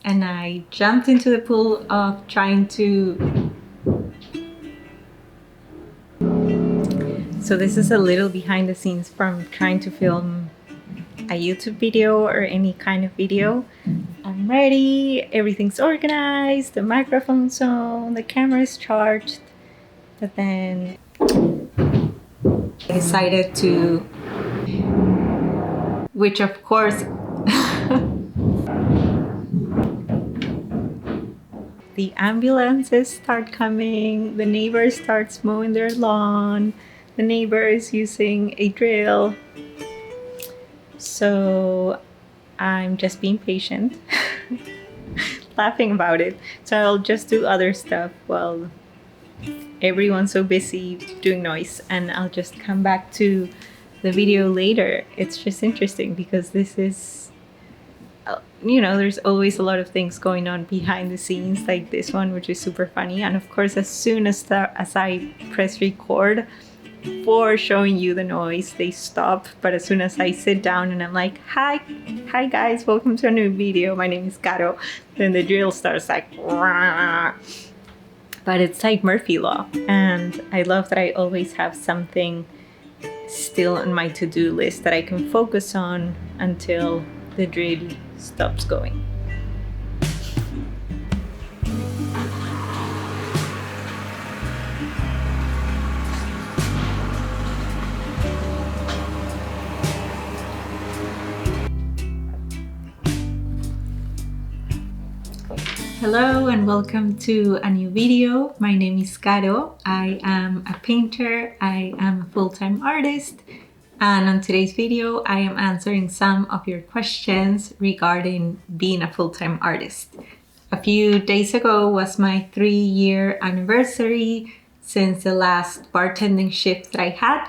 and I jumped into the pool of trying to... So this is a little behind the scenes from trying to film a YouTube video or any kind of video. I'm ready, everything's organized, the microphone's on, the camera's charged, but then I decided to, which of course the ambulances start coming, the neighbor starts mowing their lawn, the neighbor is using a drill. So I'm just being patient, laughing about it. So I'll just do other stuff while everyone's so busy doing noise, and I'll just come back to the video later. It's just interesting because this is, there's always a lot of things going on behind the scenes, like this one, which is super funny. And of course, as soon as I press record for showing you the noise, they stop. But as soon as I sit down and I'm like, hi guys, welcome to a new video, my name is Caro, then the drill starts like, rah. But it's like Murphy Law, and I love that I always have something still on my to-do list that I can focus on until the drill stops going. Hello and welcome to a new video. My name is Caro. I am a painter, I am a full-time artist, and on today's video I am answering some of your questions regarding being a full-time artist. A few days ago was my 3-year anniversary since the last bartending shift that I had,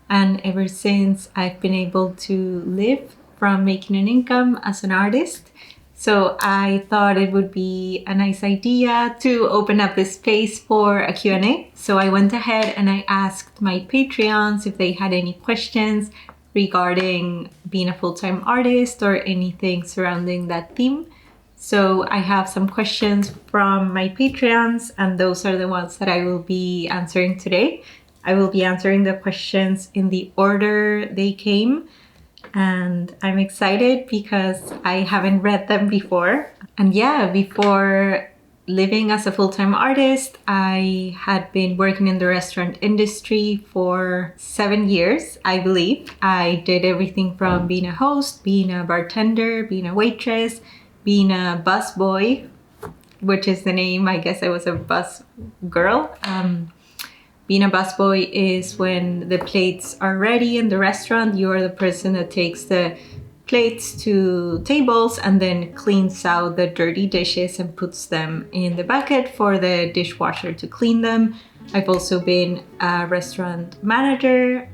and ever since I've been able to live from making an income as an artist. So I thought it would be a nice idea to open up this space for a Q&A. So I went ahead and I asked my Patreons if they had any questions regarding being a full-time artist or anything surrounding that theme. So I have some questions from my Patreons, and those are the ones that I will be answering today. I will be answering the questions in the order they came. And I'm excited because I haven't read them before. And yeah, before living as a full-time artist, I had been working in the restaurant industry for 7 years, I believe. I did everything from being a host, being a bartender, being a waitress, being a busboy, which is the name, I guess I was a bus girl. Being a busboy is when the plates are ready in the restaurant. You are the person that takes the plates to tables and then cleans out the dirty dishes and puts them in the bucket for the dishwasher to clean them. I've also been a restaurant manager.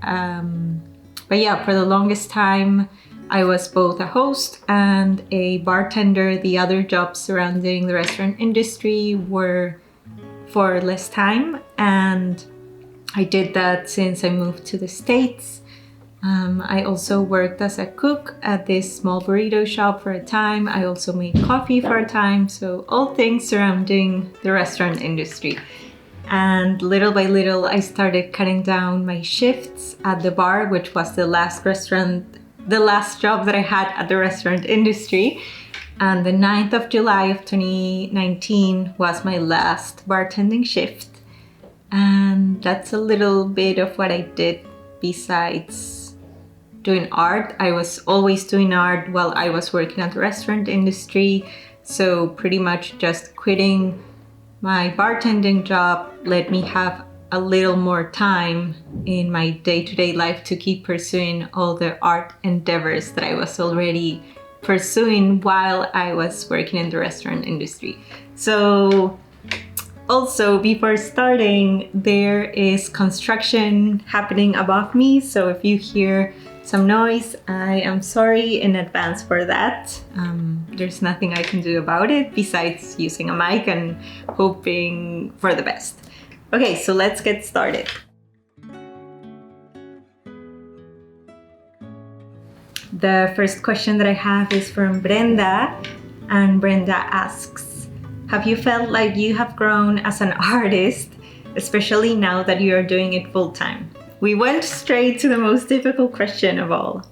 But yeah, for the longest time, I was both a host and a bartender. The other jobs surrounding the restaurant industry were for less time, and I did that since I moved to the States. I also worked as a cook at this small burrito shop for a time. I also made coffee for a time. So all things surrounding the restaurant industry. And little by little, I started cutting down my shifts at the bar, which was the last job that I had at the restaurant industry. And the 9th of July of 2019 was my last bartending shift. And that's a little bit of what I did besides doing art. I was always doing art while I was working at the restaurant industry. So pretty much just quitting my bartending job let me have a little more time in my day-to-day life to keep pursuing all the art endeavors that I was already pursuing while I was working in the restaurant industry. So also, before starting, there is construction happening above me. So if you hear some noise, I am sorry in advance for that. There's nothing I can do about it besides using a mic and hoping for the best. Okay, so let's get started. The first question that I have is from Brenda. And Brenda asks, have you felt like you have grown as an artist, especially now that you are doing it full time? We went straight to the most difficult question of all.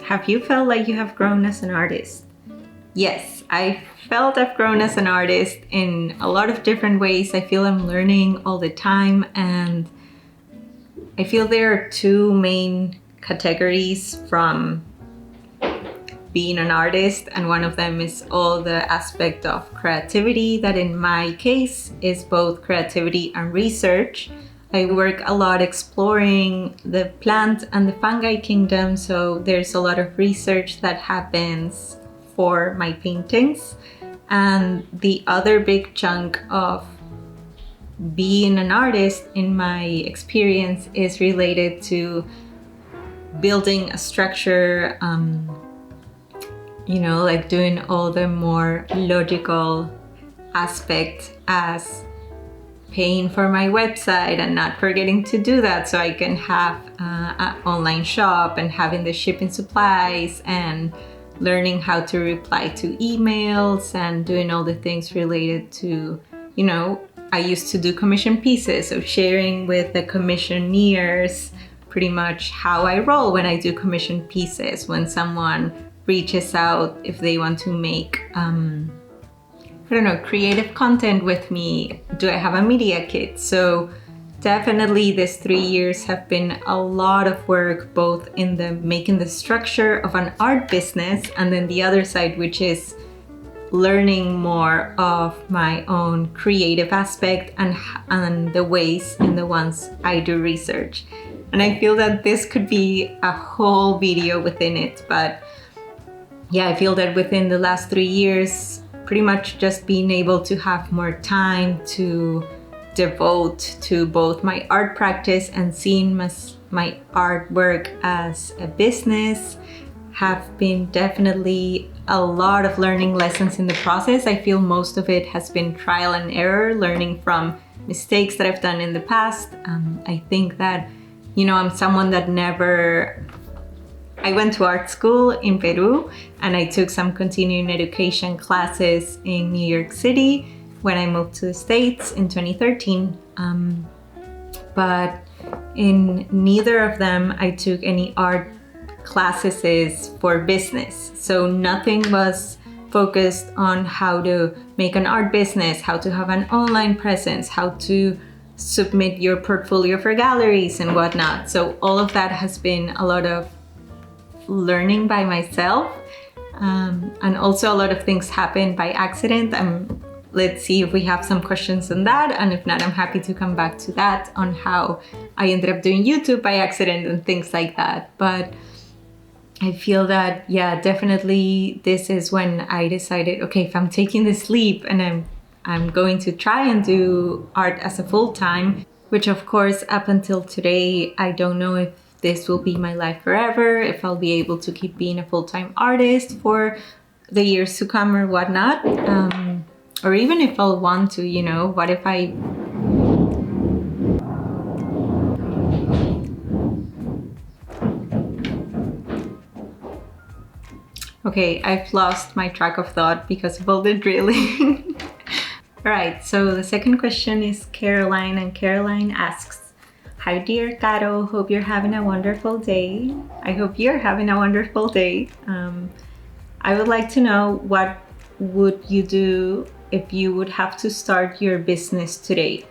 Have you felt like you have grown as an artist? Yes, I felt I've grown as an artist in a lot of different ways. I feel I'm learning all the time, and I feel there are two main categories from being an artist, and one of them is all the aspect of creativity that in my case is both creativity and research. I work a lot exploring the plant and the fungi kingdom, so there's a lot of research that happens for my paintings. And the other big chunk of being an artist in my experience is related to building a structure, like doing all the more logical aspects, as paying for my website and not forgetting to do that so I can have an online shop, and having the shipping supplies, and learning how to reply to emails, and doing all the things related to, I used to do commission pieces, so sharing with the commissioneers pretty much how I roll when I do commission pieces. When someone reaches out, if they want to make, creative content with me, do I have a media kit? So definitely these 3 years have been a lot of work, both in the making the structure of an art business, and then the other side, which is learning more of my own creative aspect and the ways in the ones I do research. And I feel that this could be a whole video within it, but yeah, I feel that within the last 3 years, pretty much just being able to have more time to devote to both my art practice and seeing my artwork as a business have been definitely a lot of learning lessons in the process. I feel most of it has been trial and error, learning from mistakes that I've done in the past. I think that, I'm someone that I went to art school in Peru, and I took some continuing education classes in New York City when I moved to the States in 2013. But in neither of them I took any art classes for business. So nothing was focused on how to make an art business, how to have an online presence, how to submit your portfolio for galleries and whatnot. So all of that has been a lot of learning by myself, and also a lot of things happen by accident. Let's see if we have some questions on that, and if not, I'm happy to come back to that, on how I ended up doing YouTube by accident and things like that. But I feel that, yeah, definitely this is when I decided, okay, if I'm taking this leap and I'm going to try and do art as a full-time, which of course up until today, I don't know if this will be my life forever, if I'll be able to keep being a full-time artist for the years to come or whatnot. Or even if I'll want to, what if I... Okay, I've lost my track of thought because of all the drilling. Alright, so the second question is Caroline, and Caroline asks, hi dear Caro, hope you're having a wonderful day. I hope you're having a wonderful day. I would like to know, what would you do if you would have to start your business today?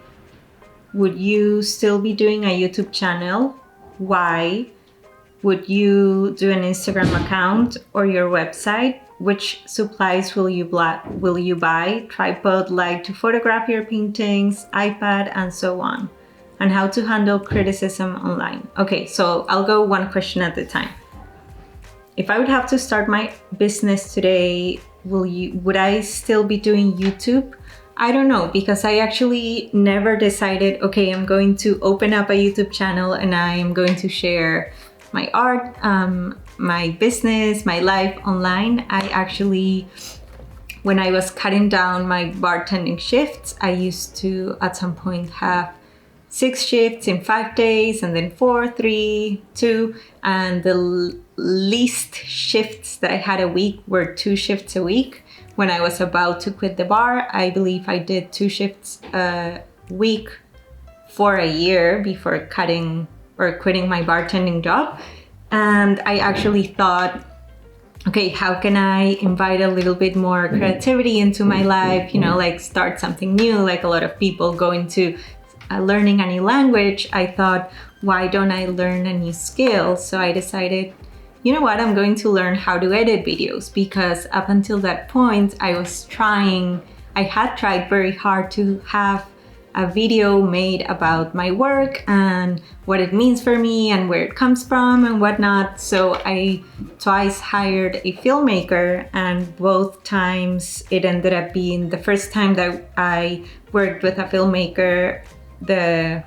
Would you still be doing a YouTube channel? Why? Would you do an Instagram account or your website? Which supplies will you buy? Tripod, light to photograph your paintings, iPad, and so on. And how to handle criticism online. Okay, so I'll go one question at a time. If I would have to start my business today, would I still be doing YouTube? I don't know, because I actually never decided, okay, I'm going to open up a YouTube channel and I am going to share my art, my business, my life online. I actually, when I was cutting down my bartending shifts, I used to at some point have 6 shifts in 5 days, and then 4, 3, 2, and the least shifts that I had a week were 2 shifts a week, when I was about to quit the bar. I believe I did 2 shifts a week for a year before quitting my bartending job. And I actually thought, okay, how can I invite a little bit more creativity into my life? You know, like start something new, like a lot of people go into learning a new language. I thought, why don't I learn a new skill? So I decided, you know what, I'm going to learn how to edit videos, because up until that point, I had tried very hard to have a video made about my work and what it means for me and where it comes from and whatnot. So I twice hired a filmmaker, and both times it ended up being the first time that I worked with a filmmaker, the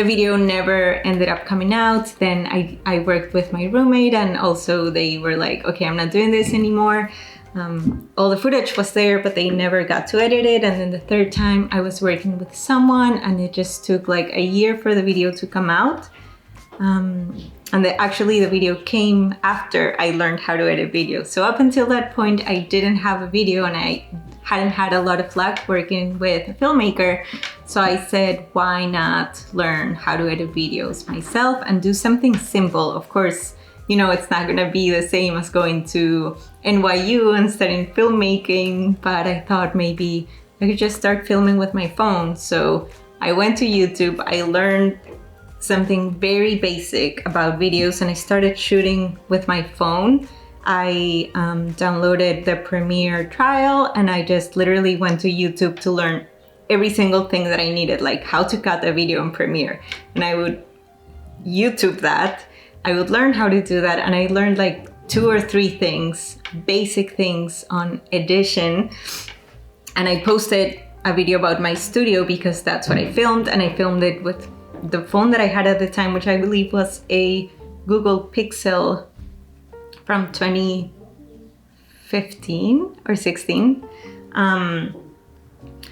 video never ended up coming out. Then I worked with my roommate, and also they were like, okay, I'm not doing this anymore. All the footage was there, but they never got to edit it. And then the third time I was working with someone, and it just took like a year for the video to come out. And actually the video came after I learned how to edit videos. So up until that point, I didn't have a video, and I hadn't had a lot of luck working with a filmmaker. So I said, why not learn how to edit videos myself and do something simple? Of course, you know, it's not gonna be the same as going to NYU and studying filmmaking, but I thought maybe I could just start filming with my phone. So I went to YouTube, I learned something very basic about videos, and I started shooting with my phone. I downloaded the Premiere trial, and I just literally went to YouTube to learn every single thing that I needed, like how to cut a video in Premiere. And I would YouTube that. I would learn how to do that, and I learned like 2 or 3 things, basic things on edition. And I posted a video about my studio because that's what I filmed, and I filmed it with the phone that I had at the time, which I believe was a Google Pixel from 2015 or 16.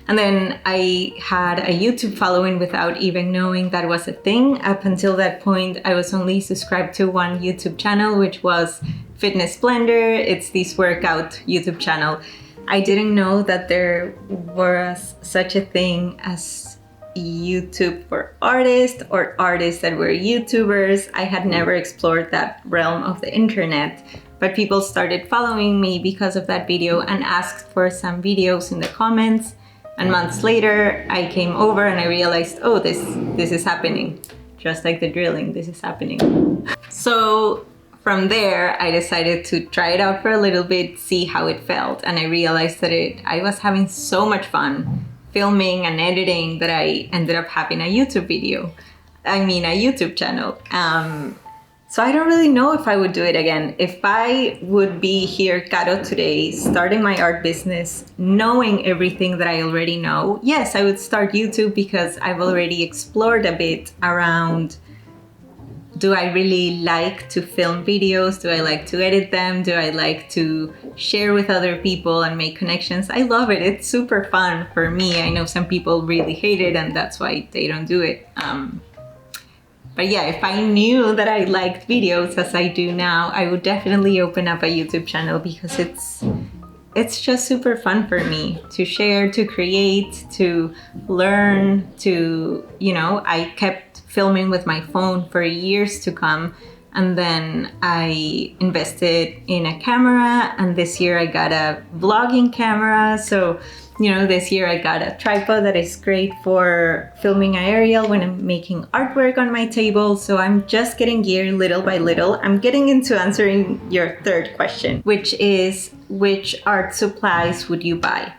And then I had a YouTube following without even knowing that was a thing. Up until that point, I was only subscribed to one YouTube channel, which was Fitness Blender. It's this workout YouTube channel. I didn't know that there was such a thing as YouTube for artists or artists that were YouTubers. I had never explored that realm of the internet, but people started following me because of that video and asked for some videos in the comments. And months later, I came over and I realized, oh, this is happening. Just like the drilling, this is happening. So from there, I decided to try it out for a little bit, see how it felt. And I realized that I was having so much fun filming and editing that I ended up having a YouTube channel. So I don't really know if I would do it again. If I would be here, Caro, today, starting my art business, knowing everything that I already know, yes, I would start YouTube because I've already explored a bit around, do I really like to film videos? Do I like to edit them? Do I like to share with other people and make connections? I love it. It's super fun for me. I know some people really hate it, and that's why they don't do it. But yeah, if I knew that I liked videos as I do now, I would definitely open up a YouTube channel because it's just super fun for me to share, to create, to learn, to, you know, I kept filming with my phone for years to come. And then I invested in a camera, and this year I got a vlogging camera. So, you know, this year I got a tripod that is great for filming aerial when I'm making artwork on my table. So I'm just getting gear little by little. I'm getting into answering your third question, which is, which art supplies would you buy?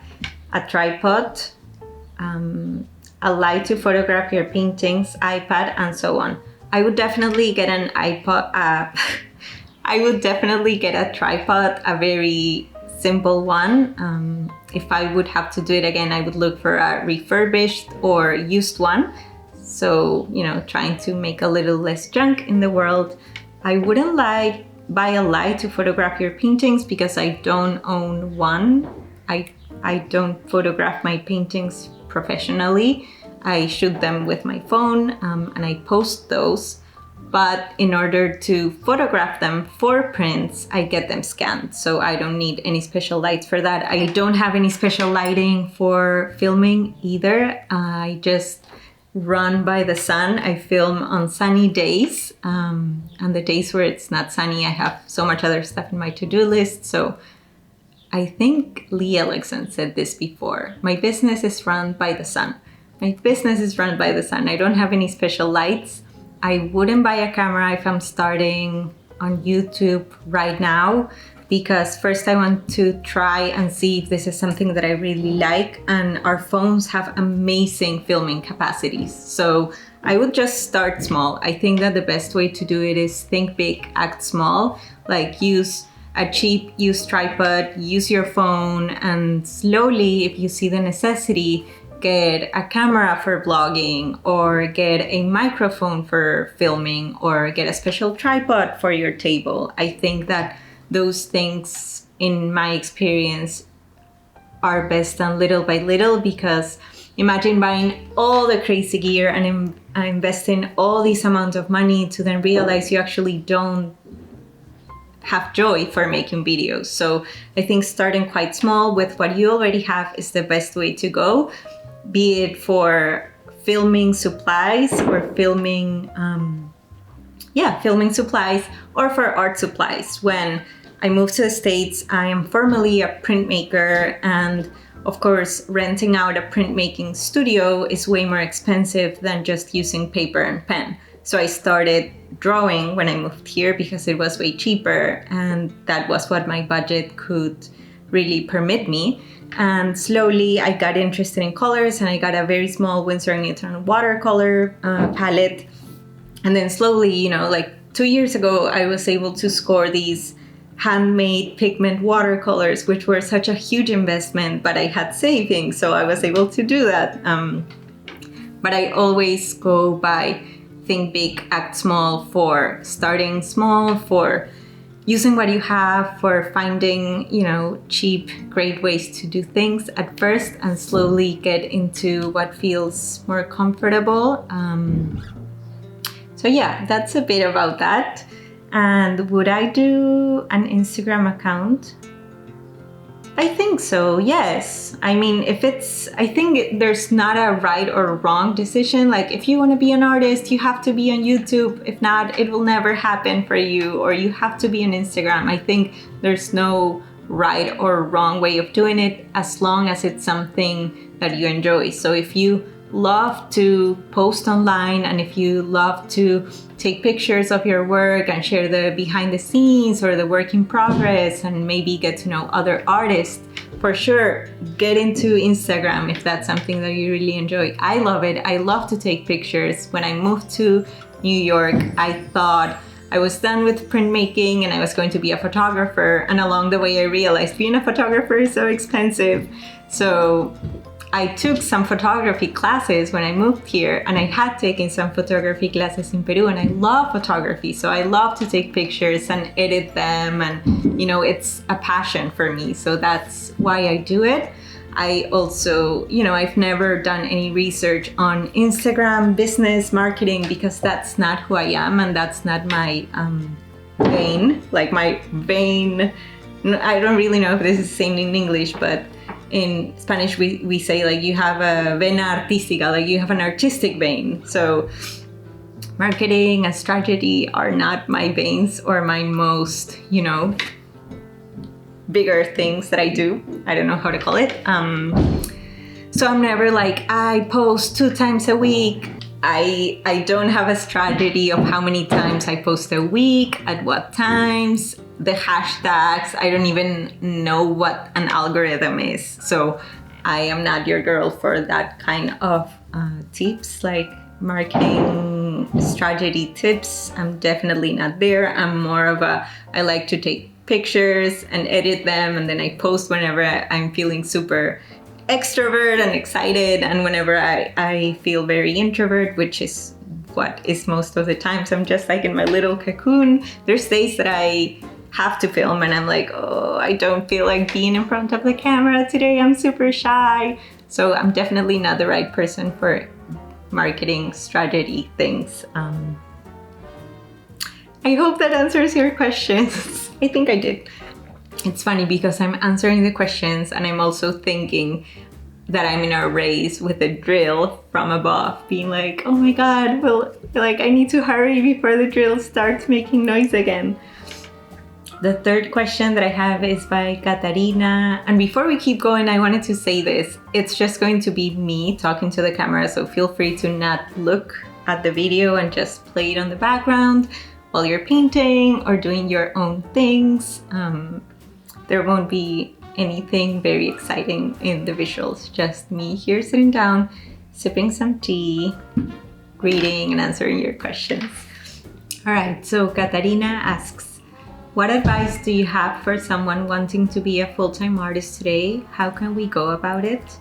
A tripod, a light to photograph your paintings, iPad, and so on. I would definitely get an iPod. I would definitely get a tripod, a very simple one. If I would have to do it again, I would look for a refurbished or used one. So, you know, trying to make a little less junk in the world. I wouldn't buy a light to photograph your paintings because I don't own one. I don't photograph my paintings professionally. I shoot them with my phone and I post those. but in order to photograph them for prints, I get them scanned. So I don't need any special lights for that. I don't have any special lighting for filming either. I just run by the sun. I film on sunny days. And the days where it's not sunny, I have so much other stuff in my to-do list. So I think Lee Ellickson said this before. My business is run by the sun. My business is run by the sun. I don't have any special lights. I wouldn't buy a camera if I'm starting on YouTube right now, because first I want to try and see if this is something that I really like, and our phones have amazing filming capacities. So I would just start small. I think that the best way to do it is think big, act small, like use a cheap used tripod, use your phone, and slowly, if you see the necessity, get a camera for vlogging, or get a microphone for filming, or get a special tripod for your table. I think that those things, in my experience, are best done little by little, because imagine buying all the crazy gear and investing all these amounts of money to then realize you actually don't have joy for making videos. So I think starting quite small with what you already have is the best way to go, be it for filming supplies or filming supplies, or for art supplies. When I moved to the States, I am formally a printmaker, and of course, renting out a printmaking studio is way more expensive than just using paper and pen. So I started drawing when I moved here because it was way cheaper, and that was what my budget could really permit me. And slowly I got interested in colors, and I got a very small Winsor & Newton watercolor palette. And then slowly, like 2 years ago, I was able to score these handmade pigment watercolors, which were such a huge investment, but I had savings, so I was able to do that. But I always go by think big, act small, for starting small, for using what you have, for finding, cheap, great ways to do things at first, and slowly get into what feels more comfortable. So yeah, that's a bit about that. And would I do an Instagram account? I think so, yes. I mean, I think there's not a right or wrong decision. Like, if you want to be an artist, you have to be on YouTube. If not, it will never happen for you. Or you have to be on Instagram. I think there's no right or wrong way of doing it, as long as it's something that you enjoy. So if you love to post online, and if you love to take pictures of your work and share the behind the scenes or the work in progress, and maybe get to know other artists, for sure get into Instagram if that's something that you really enjoy. I love it. I love to take pictures. When I moved to New York, I thought I was done with printmaking and I was going to be a photographer, and along the way I realized being a photographer is so expensive. So I took some photography classes when I moved here, and I had taken some photography classes in Peru, and I love photography. So I love to take pictures and edit them, and it's a passion for me. So that's why I do it. I also, I've never done any research on Instagram business marketing, because that's not who I am, and that's not my vein. Like my vein, I don't really know if this is the same in English, but in Spanish we say like you have a vena artística, like you have an artistic vein. So marketing and strategy are not my veins or my most, bigger things that I do. I don't know how to call it. So I'm never like, I post 2 times a week. I don't have a strategy of how many times I post a week, at what times, the hashtags. I don't even know what an algorithm is. So I am not your girl for that kind of tips, like marketing strategy tips. I'm definitely not there. I'm more of I like to take pictures and edit them, and then I post whenever I'm feeling super extrovert and excited, and whenever I feel very introvert, which is what is most of the times. I'm just like in my little cocoon. There's days that I have to film and I'm like, oh, I don't feel like being in front of the camera today. I'm super shy. So I'm definitely not the right person for marketing strategy things. I hope that answers your questions. I think I did. It's funny because I'm answering the questions and I'm also thinking that I'm in a race with a drill from above, being like, oh my God, well, like I need to hurry before the drill starts making noise again. The third question that I have is by Katarina. And before we keep going, I wanted to say this. It's just going to be me talking to the camera, so feel free to not look at the video and just play it on the background while you're painting or doing your own things. There won't be anything very exciting in the visuals, just me here sitting down, sipping some tea, reading and answering your questions. All right, so Katarina asks, what advice do you have for someone wanting to be a full-time artist today? How can we go about it?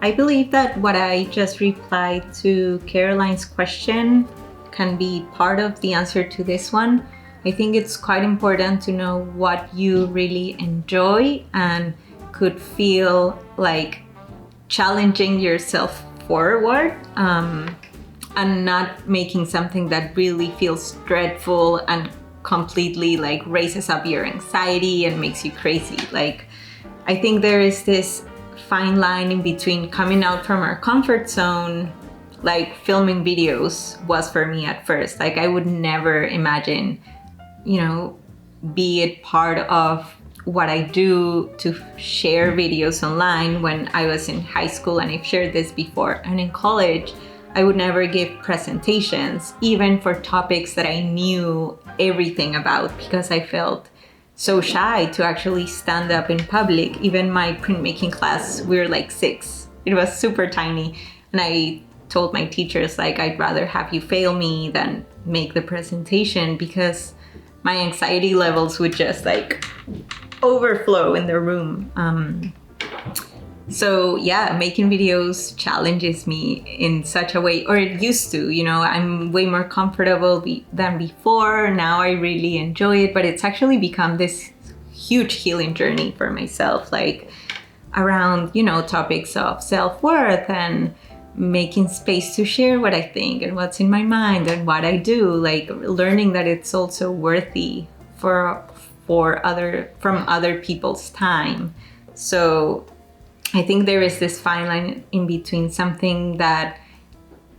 I believe that what I just replied to Caroline's question can be part of the answer to this one. I think it's quite important to know what you really enjoy and could feel like challenging yourself forward, and not making something that really feels dreadful and completely like raises up your anxiety and makes you crazy. Like, I think there is this fine line in between coming out from our comfort zone. Like filming videos was for me at first. Like I would never imagine, be it part of what I do to share videos online when I was in high school, and I've shared this before, and in college I would never give presentations, even for topics that I knew everything about, because I felt so shy to actually stand up in public. Even my printmaking class, we were like 6. It was super tiny, and I told my teachers, like, I'd rather have you fail me than make the presentation, because my anxiety levels would just like overflow in the room. So yeah, making videos challenges me in such a way, or it used to, I'm way more comfortable than before. Now I really enjoy it, but it's actually become this huge healing journey for myself, like around, topics of self-worth and making space to share what I think and what's in my mind and what I do, like learning that it's also worthy from other people's time. So I think there is this fine line in between something that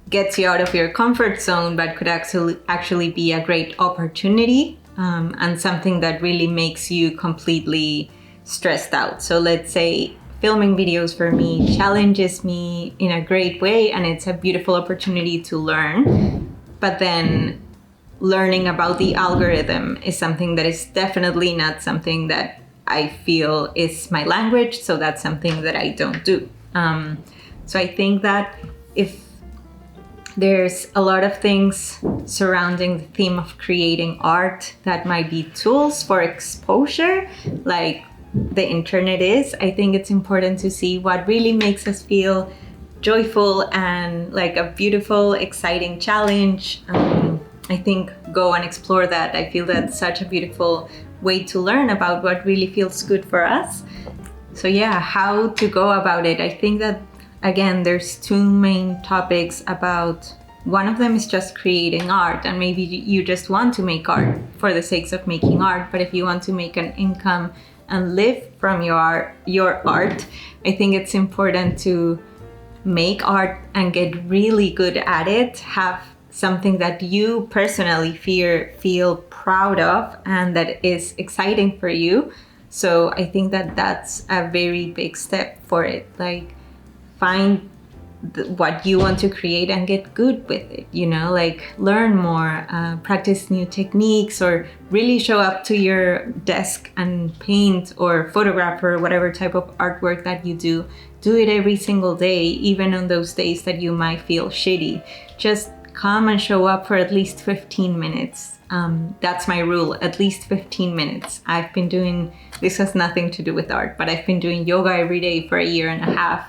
gets you out of your comfort zone but could actually be a great opportunity, and something that really makes you completely stressed out. So let's say filming videos for me challenges me in a great way, and it's a beautiful opportunity to learn. But then learning about the algorithm is something that is definitely not something that I feel is my language. So that's something that I don't do. So I think that if there's a lot of things surrounding the theme of creating art that might be tools for exposure, like the internet is, I think it's important to see what really makes us feel joyful and like a beautiful, exciting challenge. I think go and explore that. I feel that's such a beautiful way to learn about what really feels good for us. So yeah, how to go about it. I think that, again, there's 2 main topics about. One of them is just creating art, and maybe you just want to make art for the sake of making art. But if you want to make an income and live from your art, I think it's important to make art and get really good at it, have something that you personally feel proud of and that is exciting for you. So I think that that's a very big step for it. Like, find what you want to create and get good with it, like learn more, practice new techniques, or really show up to your desk and paint or photograph or whatever type of artwork that you do it every single day, even on those days that you might feel shitty. Just come and show up for at least 15 minutes. That's my rule, at least 15 minutes. I've been doing, this has nothing to do with art, but I've been doing yoga every day for 1.5 years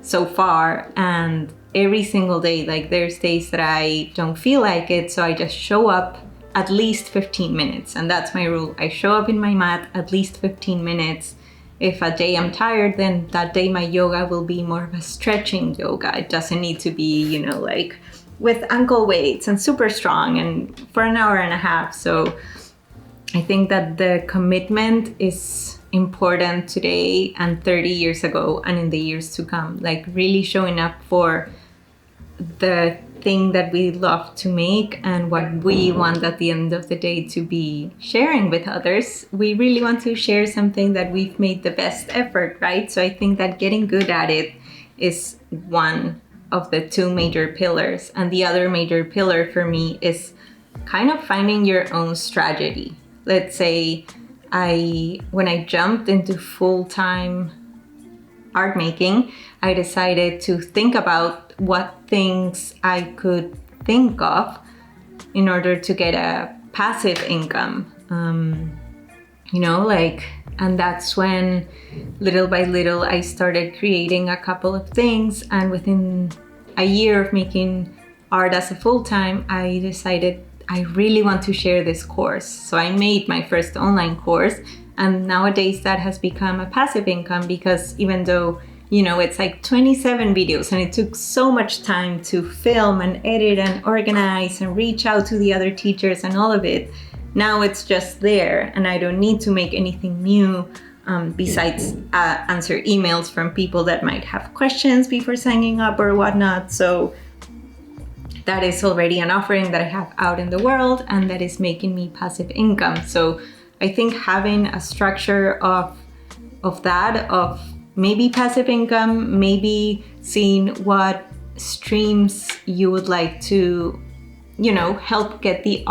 so far, and every single day, like there's days that I don't feel like it, so I just show up at least 15 minutes, and that's my rule. I show up in my mat at least 15 minutes. If a day I'm tired, then that day my yoga will be more of a stretching yoga. It doesn't need to be, like with ankle weights and super strong and for an hour and a half. So I think that the commitment is important today and 30 years ago and in the years to come, like really showing up for the thing that we love to make and what we want at the end of the day to be sharing with others. We really want to share something that we've made the best effort, right? So I think that getting good at it is one of the two major pillars. And the other major pillar for me is kind of finding your own strategy. Let's say when I jumped into full-time art making, I decided to think about what things I could think of in order to get a passive income. And that's when little by little I started creating a couple of things, and within a year of making art as a full-time, I decided I really want to share this course. So I made my first online course, and nowadays that has become a passive income because even though it's like 27 videos and it took so much time to film and edit and organize and reach out to the other teachers and all of it. Now it's just there and I don't need to make anything new besides answer emails from people that might have questions before signing up or whatnot. So that is already an offering that I have out in the world and that is making me passive income. So I think having a structure of maybe passive income, maybe seeing what streams you would like to, help get the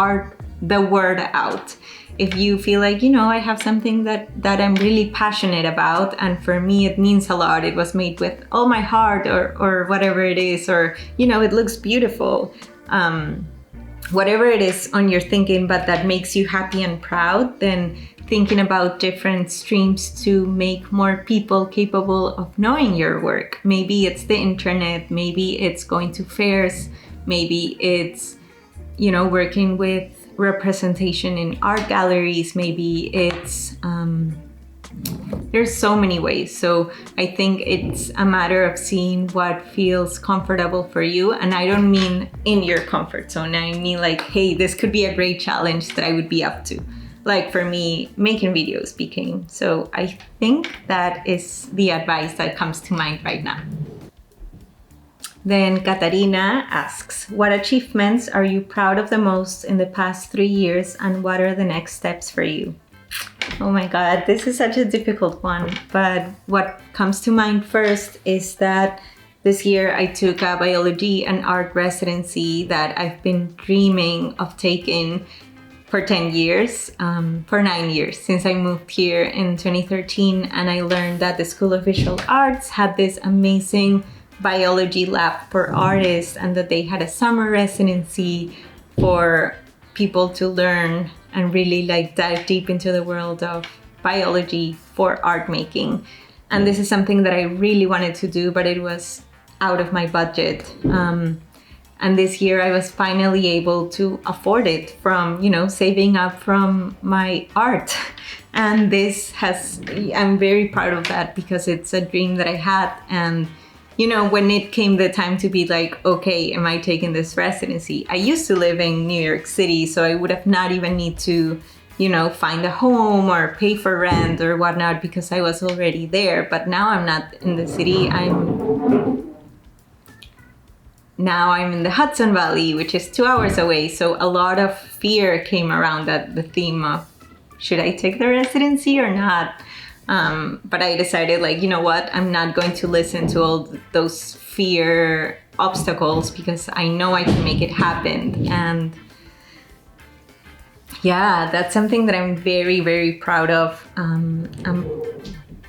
word out. If you feel like, I have something that I'm really passionate about, and for me it means a lot, it was made with all my heart or whatever it is, or, it looks beautiful. Whatever it is on your thinking, but that makes you happy and proud, then thinking about different streams to make more people capable of knowing your work. Maybe it's the internet, maybe it's going to fairs, maybe it's, working with representation in art galleries, maybe it's, there's so many ways. So I think it's a matter of seeing what feels comfortable for you. And I don't mean in your comfort zone. I mean like, hey, this could be a great challenge that I would be up to. Like for me, making videos became. So I think that is the advice that comes to mind right now. Then Katarina asks, what achievements are you proud of the most in the past 3 years and what are the next steps for you? Oh my God, this is such a difficult one. But what comes to mind first is that this year I took a biology and art residency that I've been dreaming of taking for 10 years, for 9 years, since I moved here in 2013, and I learned that the School of Visual Arts had this amazing biology lab for artists and that they had a summer residency for people to learn and really dive deep into the world of biology for art making. And this is something that I really wanted to do, but it was out of my budget. And this year I was finally able to afford it from, saving up from my art. And I'm very proud of that because it's a dream that I had. And, when it came the time to be like, okay, am I taking this residency? I used to live in New York City, so I would have not even need to, find a home or pay for rent or whatnot because I was already there. But now I'm not in the city. Now I'm in the Hudson Valley, which is 2 hours away. So a lot of fear came around the theme of, should I take the residency or not? But I decided what? I'm not going to listen to all those fear obstacles because I know I can make it happen. And yeah, that's something that I'm very, very proud of.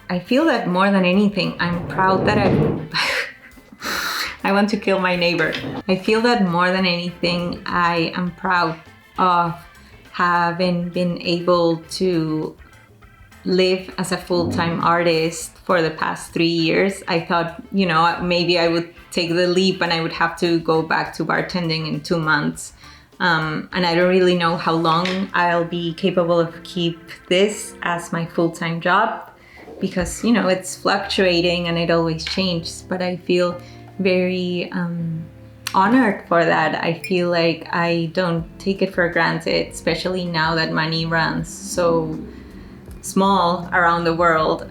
I feel that more than anything, I'm proud that I want to kill my neighbor. I feel that more than anything, I am proud of having been able to live as a full-time artist for the past 3 years. I thought, maybe I would take the leap and I would have to go back to bartending in 2 months. And I don't really know how long I'll be capable of keep this as my full-time job because, it's fluctuating and it always changes. But I feel very honored for that. I feel like I don't take it for granted, especially now that money runs so small around the world.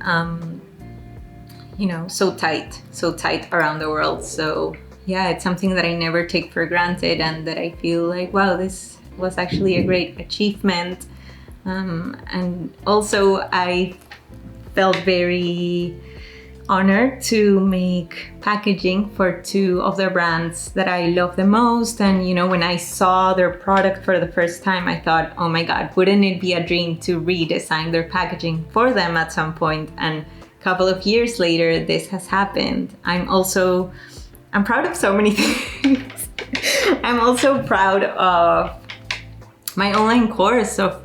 So tight around the world. So yeah, it's something that I never take for granted, and that I feel like, wow, this was actually a great achievement. And also I felt very honored to make packaging for two of the brands that I love the most. And when I saw their product for the first time, I thought, oh my God, wouldn't it be a dream to redesign their packaging for them at some point? And a couple of years later, this has happened. I'm proud of so many things. I'm also proud of my online course of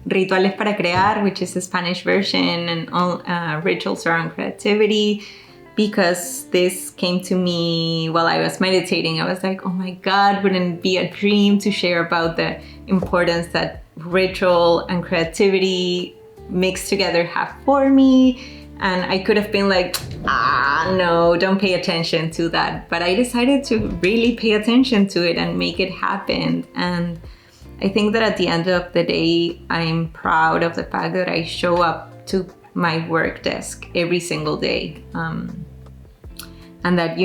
Rituales para Crear, which is the Spanish version, and all rituals around creativity, because this came to me while I was meditating. I was like, oh my God, wouldn't it be a dream to share about the importance that ritual and creativity mixed together have for me? And I could have been like, no, don't pay attention to that. But I decided to really pay attention to it and make it happen. And I think that at the end of the day, I'm proud of the fact that I show up to my work desk every single day. And that,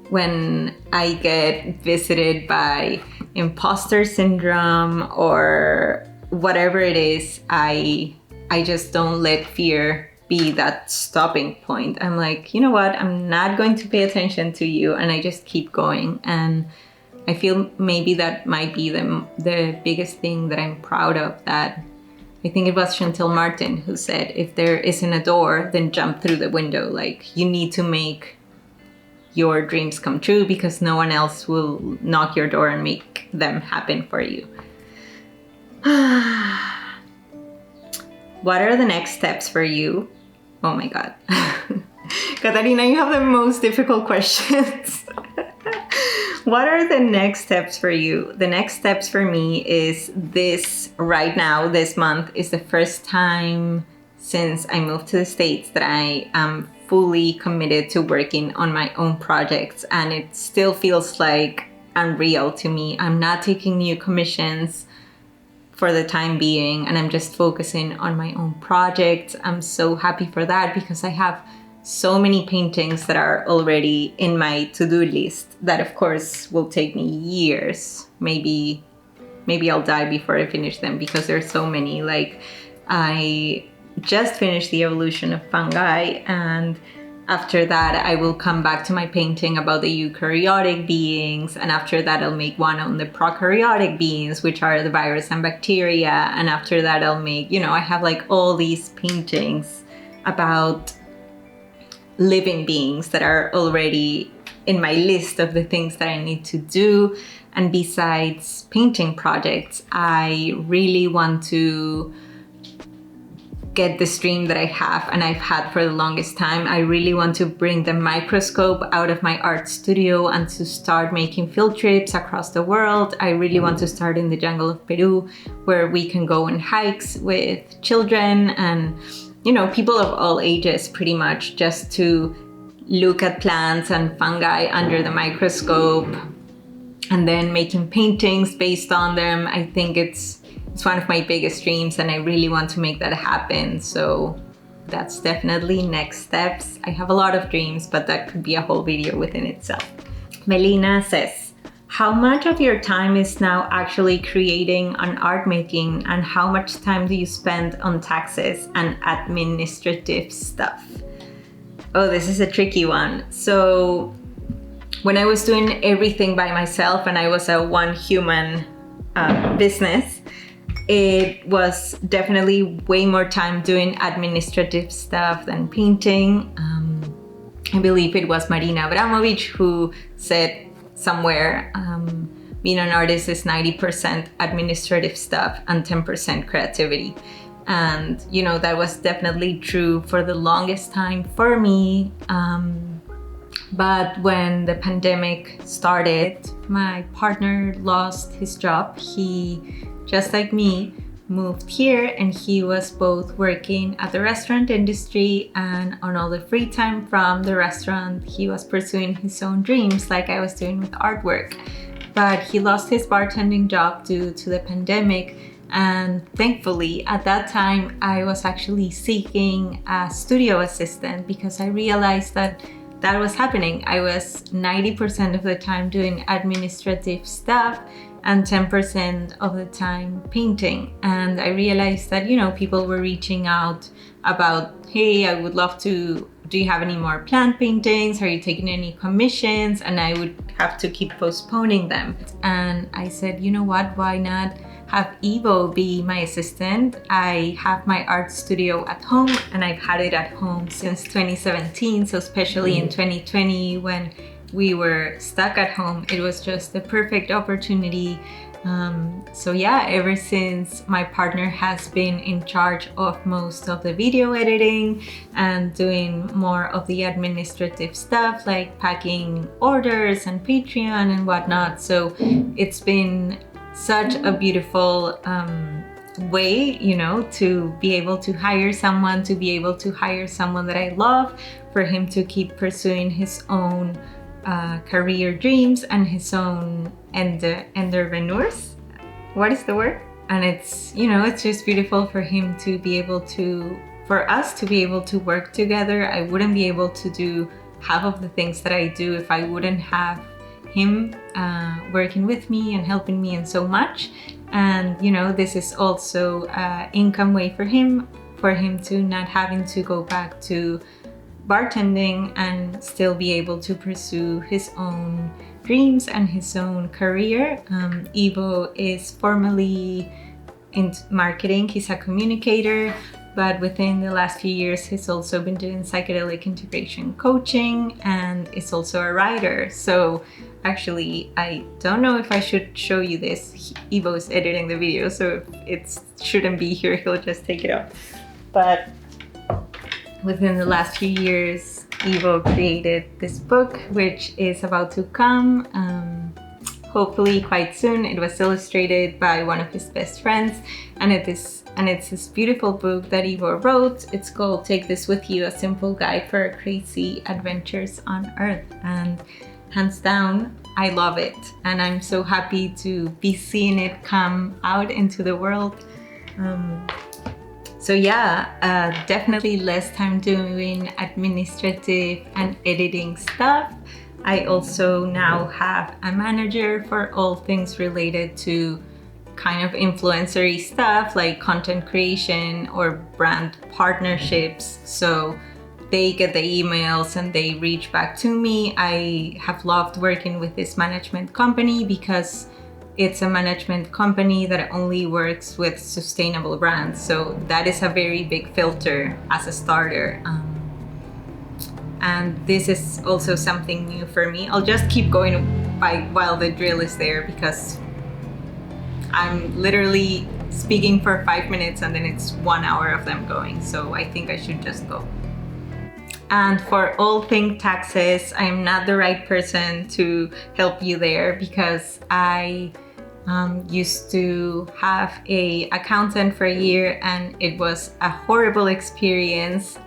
when I get visited by imposter syndrome or whatever it is, I just don't let fear be that stopping point. I'm like, you know what? I'm not going to pay attention to you. And I just keep going. And I feel maybe that might be the biggest thing that I'm proud of. That I think it was Chantal Martin who said, if there isn't a door, then jump through the window. Like, you need to make your dreams come true, because no one else will knock your door and make them happen for you. What are the next steps for you? Oh my God. Katarina, you have the most difficult questions. What are the next steps for you? The next steps for me is right now, this month is the first time since I moved to the States that I am fully committed to working on my own projects. And it still feels like unreal to me. I'm not taking new commissions for the time being, and I'm just focusing on my own projects. I'm so happy for that, because I have so many paintings that are already in my to-do list that of course will take me years. Maybe I'll die before I finish them, because there's so many. Like, I just finished the evolution of fungi, and after that I will come back to my painting about the eukaryotic beings, and after that I'll make one on the prokaryotic beings, which are the virus and bacteria, and after that I'll make, I have like all these paintings about living beings that are already in my list of the things that I need to do. And besides painting projects, I really want to get this dream that I have and I've had for the longest time. I really want to bring the microscope out of my art studio and to start making field trips across the world. I really want to start in the jungle of Peru, where we can go on hikes with children and people of all ages, pretty much, just to look at plants and fungi under the microscope and then making paintings based on them. I think it's one of my biggest dreams, and I really want to make that happen. So that's definitely next steps. I have a lot of dreams, but that could be a whole video within itself. Melina says, how much of your time is now actually creating and art making, and how much time do you spend on taxes and administrative stuff? Oh, this is a tricky one. So when I was doing everything by myself and I was a one human business, it was definitely way more time doing administrative stuff than painting. I believe it was Marina Abramovich who said somewhere, being an artist is 90% administrative stuff and 10% creativity. And, that was definitely true for the longest time for me. But when the pandemic started, my partner lost his job. He, just like me, moved here, and he was both working at the restaurant industry, and on all the free time from the restaurant he was pursuing his own dreams like I was doing with artwork. But he lost his bartending job due to the pandemic, and thankfully at that time I was actually seeking a studio assistant because I realized that was happening. I was 90% of the time doing administrative stuff and 10% of the time painting. And I realized that, people were reaching out about, hey, I would love to, do you have any more plant paintings? Are you taking any commissions? And I would have to keep postponing them. And I said, you know what, why not have Ivo be my assistant? I have my art studio at home, and I've had it at home since 2017. So especially in 2020, when we were stuck at home, it was just the perfect opportunity. So yeah, ever since, my partner has been in charge of most of the video editing and doing more of the administrative stuff like packing orders and Patreon and whatnot. So it's been such a beautiful way, to be able to hire someone, that I love, for him to keep pursuing his own career dreams and his own endeavors. What is the word? And it's, it's just beautiful for him to be able to, for us to be able to work together. I wouldn't be able to do half of the things that I do if I wouldn't have him working with me and helping me in so much. And this is also an income way for him to not having to go back to bartending and still be able to pursue his own dreams and his own career. Ivo is formally in marketing. He's a communicator, but within the last few years he's also been doing psychedelic integration coaching, and is also a writer. So actually, I don't know if I should show you this. Ivo is editing the video, so it shouldn't be here. He'll just take it off. But within the last few years, Ivo created this book, which is about to come, hopefully quite soon. It was illustrated by one of his best friends, and it's this beautiful book that Ivo wrote. It's called Take This With You, A Simple Guide for Crazy Adventures on Earth. And hands down, I love it, and I'm so happy to be seeing it come out into the world. So yeah, definitely less time doing administrative and editing stuff. I also now have a manager for all things related to kind of influencer-y stuff like content creation or brand partnerships. So they get the emails and they reach back to me. I have loved working with this management company because it's a management company that only works with sustainable brands. So that is a very big filter as a starter. And this is also something new for me. I'll just keep going by while the drill is there, because I'm literally speaking for 5 minutes and then it's 1 hour of them going. So I think I should just go. And for all things taxes, I am not the right person to help you there, because I used to have an accountant for a year and it was a horrible experience.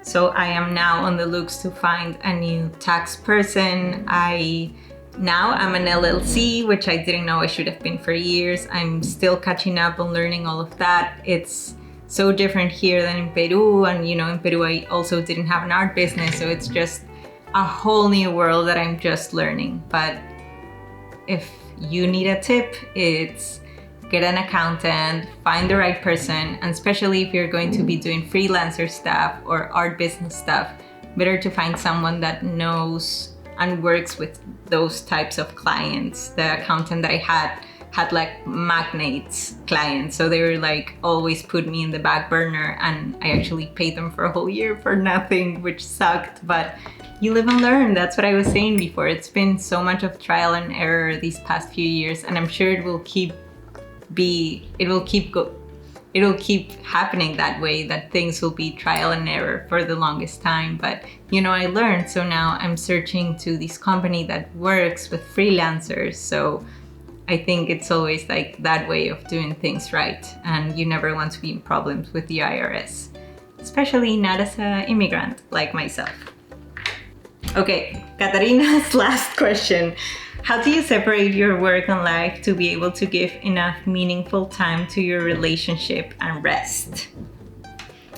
So I am now on the looks to find a new tax person. Now I'm an LLC, which I didn't know I should have been for years. I'm still catching up on learning all of that. It's so different here than in Peru, and in Peru I also didn't have an art business, so it's just a whole new world that I'm just learning. But if you need a tip, it's get an accountant, find the right person, and especially if you're going to be doing freelancer stuff or art business stuff, better to find someone that knows and works with those types of clients. The accountant that I had like magnates clients, so they were like always put me in the back burner, and I actually paid them for a whole year for nothing, which sucked. But you live and learn. That's what I was saying before. It's been so much of trial and error these past few years, and I'm sure it will keep happening that way, that things will be trial and error for the longest time. But I learned, so now I'm searching to this company that works with freelancers. So I think it's always like that way of doing things right, and you never want to be in problems with the IRS, especially not as an immigrant like myself. Okay, Katarina's last question. How do you separate your work and life to be able to give enough meaningful time to your relationship and rest?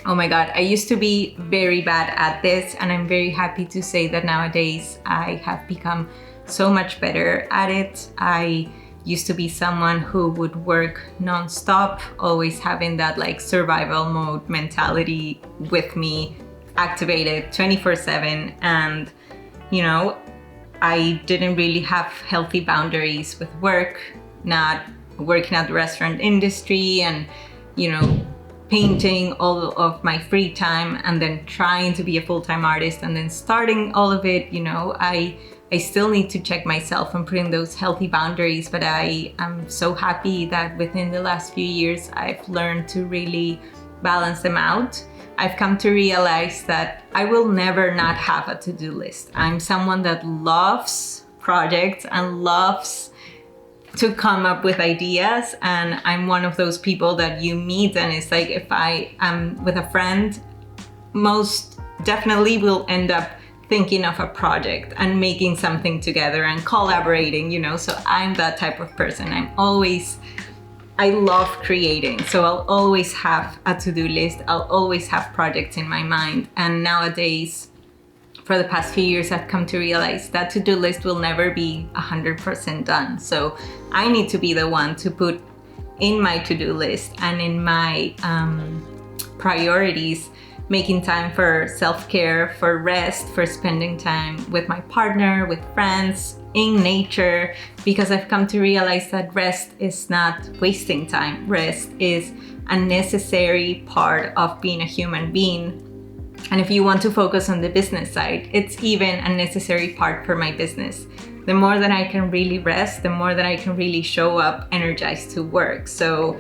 Oh my God, I used to be very bad at this, and I'm very happy to say that nowadays I have become so much better at it. I used to be someone who would work non-stop, always having that like survival mode mentality with me, activated 24/7, and you know, I didn't really have healthy boundaries with work, not working at the restaurant industry and, you know, painting all of my free time and then trying to be a full-time artist and then starting all of it. You know, I still need to check myself and put in those healthy boundaries, but I am so happy that within the last few years, I've learned to really balance them out. I've come to realize that I will never not have a to-do list. I'm someone that loves projects and loves to come up with ideas, and I'm one of those people that you meet and it's like, if I am with a friend, most definitely we'll end up thinking of a project and making something together and collaborating, you know. So I'm that type of person. I love creating, so I'll always have a to-do list. I'll always have projects in my mind. And nowadays, for the past few years, I've come to realize that to-do list will never be 100% done. So I need to be the one to put in my to-do list and in my priorities, making time for self-care, for rest, for spending time with my partner, with friends, in nature, because I've come to realize that rest is not wasting time. Rest is a necessary part of being a human being. And if you want to focus on the business side, it's even a necessary part for my business. The more that I can really rest, the more that I can really show up energized to work. So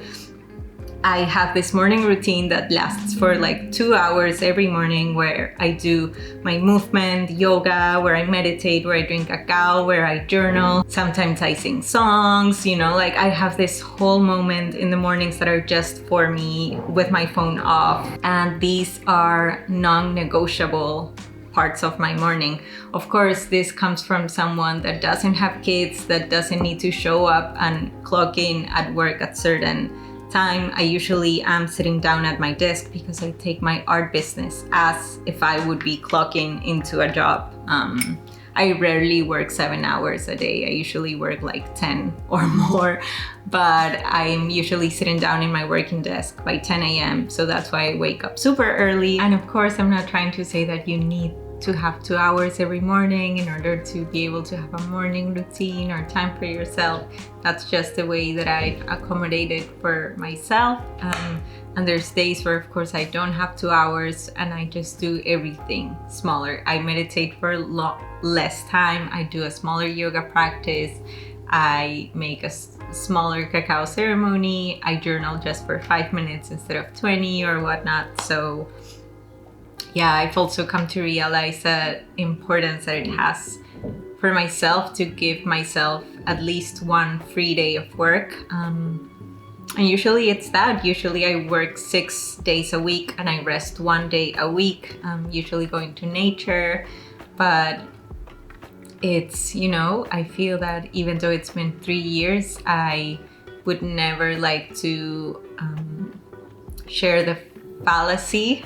I have this morning routine that lasts for like 2 hours every morning, where I do my movement, yoga, where I meditate, where I drink cacao, where I journal. Sometimes I sing songs, you know, like I have this whole moment in the mornings that are just for me with my phone off. And these are non-negotiable parts of my morning. Of course, this comes from someone that doesn't have kids, that doesn't need to show up and clock in at work at certain time. I usually am sitting down at my desk because I take my art business as if I would be clocking into a job. I rarely work 7 hours a day. I usually work like 10 or more, but I'm usually sitting down in my working desk by 10 a.m. So that's why I wake up super early. And of course, I'm not trying to say that you need to have 2 hours every morning in order to be able to have a morning routine or time for yourself. That's just the way that I've accommodated for myself. And there's days where, of course, I don't have 2 hours and I just do everything smaller. I meditate for less time. I do a smaller yoga practice. I make a smaller cacao ceremony. I journal just for 5 minutes instead of 20 or whatnot. So yeah, I've also come to realize the importance that it has for myself to give myself at least one free day of work. And usually it's that. Usually I work 6 days a week and I rest 1 day a week. Usually going to nature, but it's, you know, I feel that even though it's been 3 years, I would never like to share the fallacy,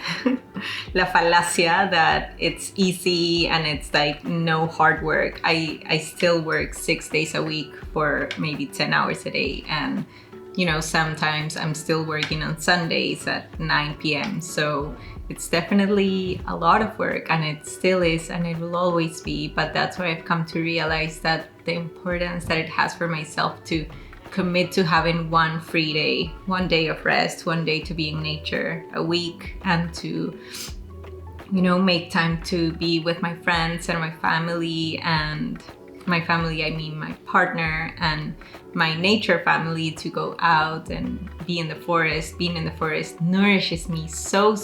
la falacia that it's easy and it's like no hard work. I still work 6 days a week for maybe 10 hours a day. And, you know, sometimes I'm still working on Sundays at 9 p.m. So it's definitely a lot of work, and it still is, and it will always be. But that's why I've come to realize that the importance that it has for myself to commit to having one free day, 1 day of rest, 1 day to be in nature a week, and to, you know, make time to be with my friends and my family. And my family, I mean my partner and my nature family, to go out and be in the forest. Being in the forest nourishes me so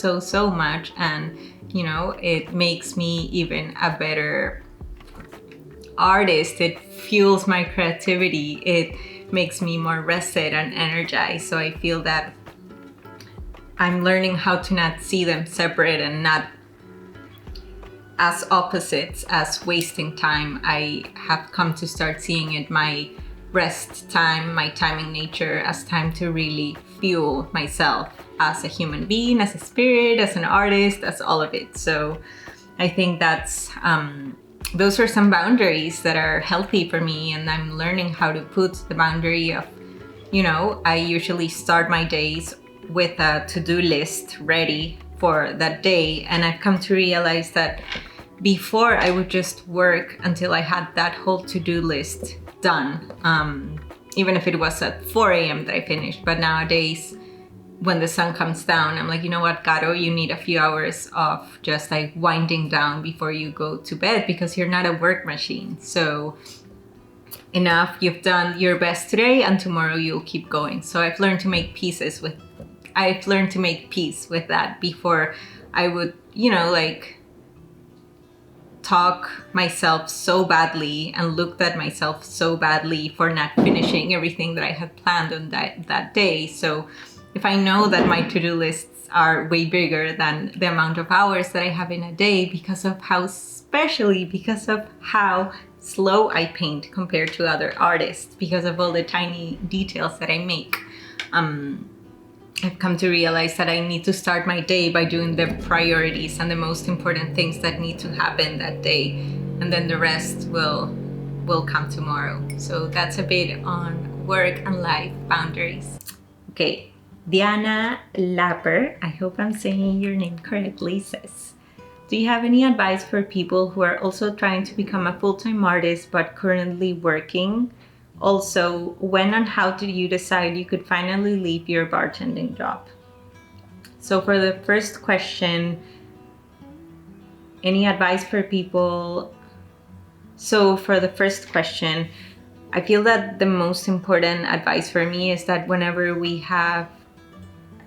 much, and, you know, it makes me even a better artist. It fuels my creativity. It makes me more rested and energized. So I feel that I'm learning how to not see them separate and not as opposites as wasting time. I have come to start seeing it, my rest time, my time in nature, as time to really fuel myself as a human being, as a spirit, as an artist, as all of it. So I think that's those are some boundaries that are healthy for me, and I'm learning how to put the boundary of, I usually start my days with a to-do list ready for that day, and I've come to realize that before I would just work until I had that whole to-do list done, even if it was at 4 a.m. that I finished. But nowadays, when the sun comes down, I'm like, you know what, Caro, you need a few hours of just like winding down before you go to bed, because you're not a work machine. So enough, you've done your best today, and tomorrow you'll keep going. So I've learned to make peace with that. Before I would, talk myself so badly and looked at myself so badly for not finishing everything that I had planned on that day. So if I know that my to-do lists are way bigger than the amount of hours that I have in a day, because of how slow I paint compared to other artists, because of all the tiny details that I make, I've come to realize that I need to start my day by doing the priorities and the most important things that need to happen that day, and then the rest will come tomorrow. So that's a bit on work and life boundaries. Okay, Diana Lapper, I hope I'm saying your name correctly, says, do you have any advice for people who are also trying to become a full-time artist but currently working? Also, when and how did you decide you could finally leave your bartending job? So for the first question, any advice for people? So for the first question, I feel that the most important advice for me is that whenever we have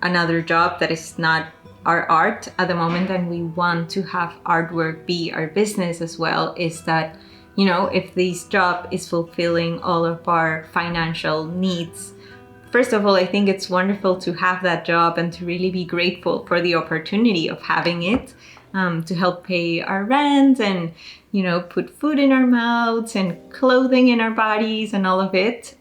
another job that is not our art at the moment, and we want to have artwork be our business as well, is that if this job is fulfilling all of our financial needs, first of all, I think it's wonderful to have that job and to really be grateful for the opportunity of having it, to help pay our rent and, put food in our mouths and clothing in our bodies and all of it.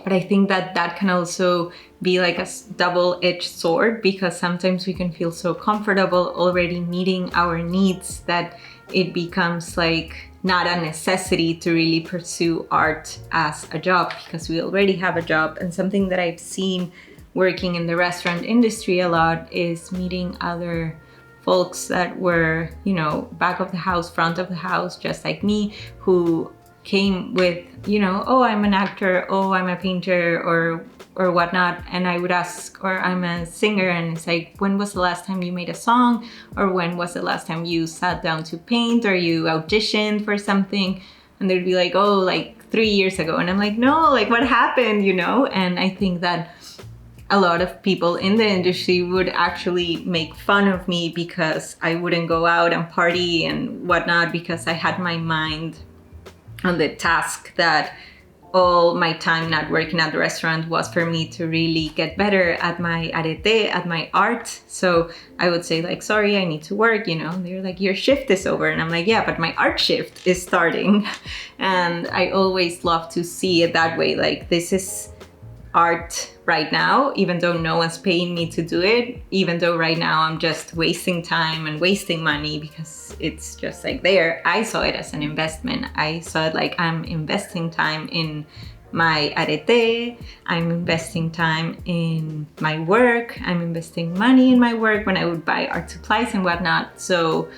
But I think that can also be like a double-edged sword, because sometimes we can feel so comfortable already meeting our needs that it becomes like not a necessity to really pursue art as a job, because we already have a job. And something that I've seen working in the restaurant industry a lot is meeting other folks that were, back of the house, front of the house, just like me, who came with, oh, I'm an actor, oh, I'm a painter, or whatnot. And I would ask, or I'm a singer, and it's like, when was the last time you made a song? Or when was the last time you sat down to paint, or you auditioned for something? And they'd be like, oh, like 3 years ago. And I'm like, no, like what happened, And I think that a lot of people in the industry would actually make fun of me because I wouldn't go out and party and whatnot, because I had my mind on the task that all my time not working at the restaurant was for me to really get better at my arete, at my art. So I would say like, sorry, I need to work, and they're like, your shift is over. And I'm like, yeah, but my art shift is starting. And I always love to see it that way. Like, this is art right now, even though no one's paying me to do it, even though right now I'm just wasting time and wasting money because it's just like there. I saw it as an investment. I saw it like I'm investing time in my arete, I'm investing time in my work, I'm investing money in my work when I would buy art supplies and whatnot. So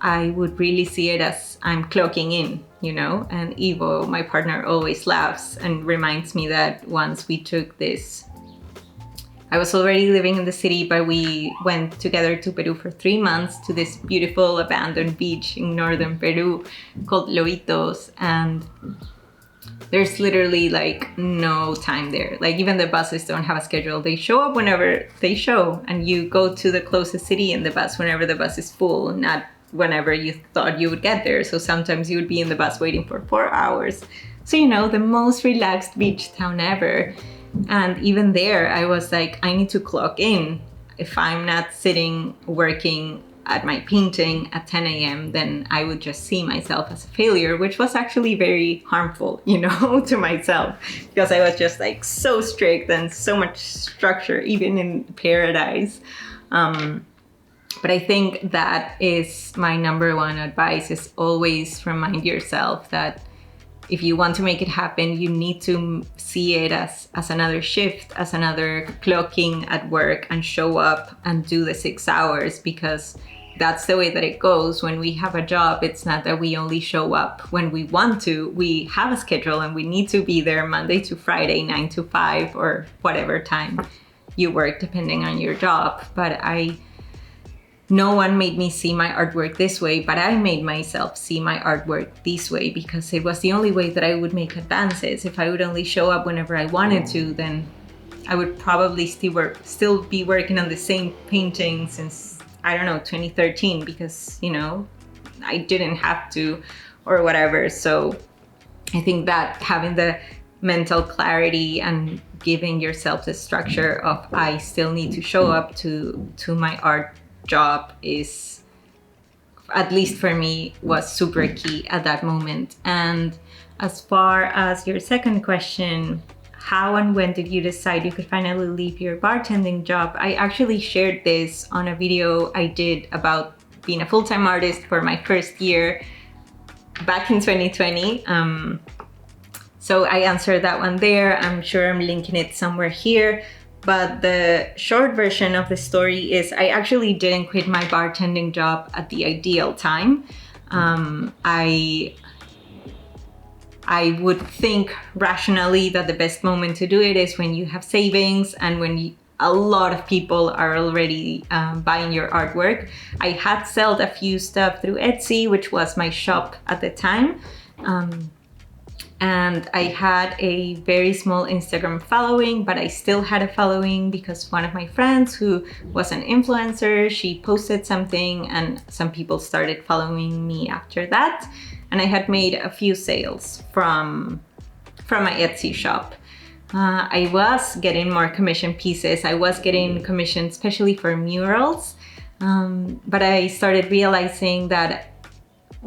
I would really see it as I'm clocking in, and Ivo, my partner, always laughs and reminds me that once we took this, I was already living in the city, but we went together to Peru for 3 months to this beautiful abandoned beach in northern Peru called Loitos, and there's literally like no time there. Like even the buses don't have a schedule. They show up whenever they show, and you go to the closest city in the bus whenever the bus is full, not whenever you thought you would get there. So sometimes you would be in the bus waiting for 4 hours. So, you know, the most relaxed beach town ever. And even there, I was like, I need to clock in. If I'm not sitting working at my painting at 10 a.m., then I would just see myself as a failure, which was actually very harmful, you know, to myself, because I was just like so strict and so much structure, even in paradise. But I think that is my number one advice, is always remind yourself that if you want to make it happen, you need to see it as another shift, as another clocking at work, and show up and do the 6 hours, because that's the way that it goes. When we have a job, it's not that we only show up when we want to. We have a schedule and we need to be there Monday to Friday, 9 to 5, or whatever time you work, depending on your job. But no one made me see my artwork this way, but I made myself see my artwork this way, because it was the only way that I would make advances. If I would only show up whenever I wanted to, then I would probably still be working on the same painting since, I don't know, 2013, because, you know, I didn't have to or whatever. So I think that having the mental clarity and giving yourself the structure of I still need to show up to my art job is, at least for me, was super key at that moment. And as far as your second question, how and when did you decide you could finally leave your bartending job? I actually shared this on a video I did about being a full-time artist for my first year back in 2020. So I answered that one there. I'm sure I'm linking it somewhere here. But the short version of the story is I actually didn't quit my bartending job at the ideal time. I would think rationally that the best moment to do it is when you have savings and when a lot of people are already buying your artwork. I had sold a few stuff through Etsy, which was my shop at the time. And I had a very small Instagram following, but I still had a following because one of my friends who was an influencer, she posted something and some people started following me after that. And I had made a few sales from my Etsy shop. I was getting more commission pieces. I was getting commissions, especially for murals. But I started realizing that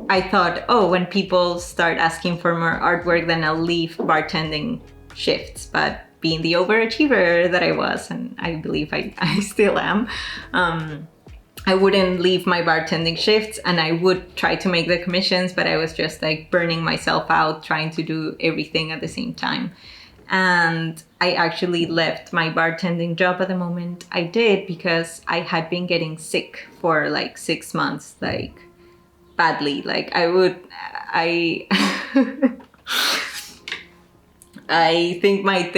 I thought, oh, when people start asking for more artwork, then I'll leave bartending shifts. But being the overachiever that I was, and I believe I still am, I wouldn't leave my bartending shifts, and I would try to make the commissions, but I was just like burning myself out trying to do everything at the same time. And I actually left my bartending job at the moment I did because I had been getting sick for like 6 months, like badly. Like I think my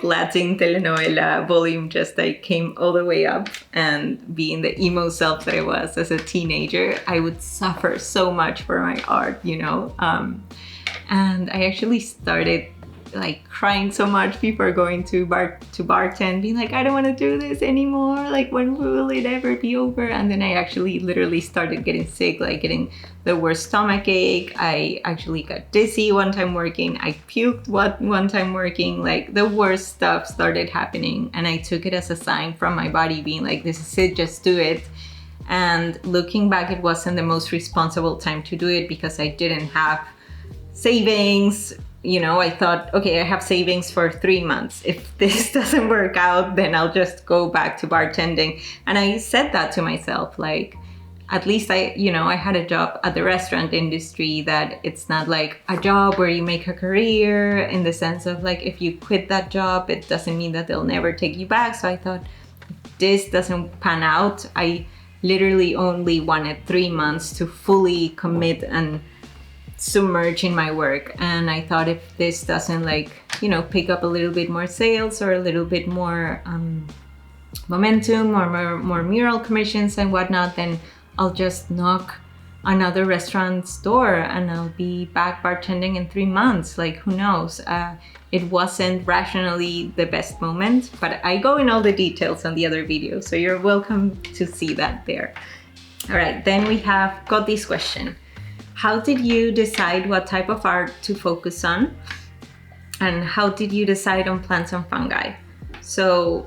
Latin telenovela volume just like came all the way up, and being the emo self that I was as a teenager, I would suffer so much for my art, you know. And I actually started like crying so much before going to bartend, being like, I don't want to do this anymore, like when will it ever be over? And then I actually literally started getting sick, like getting the worst stomach ache. I actually got dizzy one time working. I puked one time working. Like the worst stuff started happening, and I took it as a sign from my body being like, this is it, just do it. And looking back, it wasn't the most responsible time to do it because I didn't have savings. You know, I thought, okay, I have savings for 3 months. If this doesn't work out, then I'll just go back to bartending. And I said that to myself, like, at least I had a job at the restaurant industry, that it's not like a job where you make a career in the sense of like, if you quit that job, it doesn't mean that they'll never take you back. So I thought, if this doesn't pan out, I literally only wanted 3 months to fully commit and submerge in my work. And I thought, if this doesn't pick up a little bit more sales or a little bit more momentum or more mural commissions and whatnot, then I'll just knock another restaurant's door and I'll be back bartending in 3 months. Like, who knows? It wasn't rationally the best moment, but I go in all the details on the other video, so you're welcome to see that there. All right, then we have got this question. how did you decide what type of art to focus on? And how did you decide on plants and fungi? So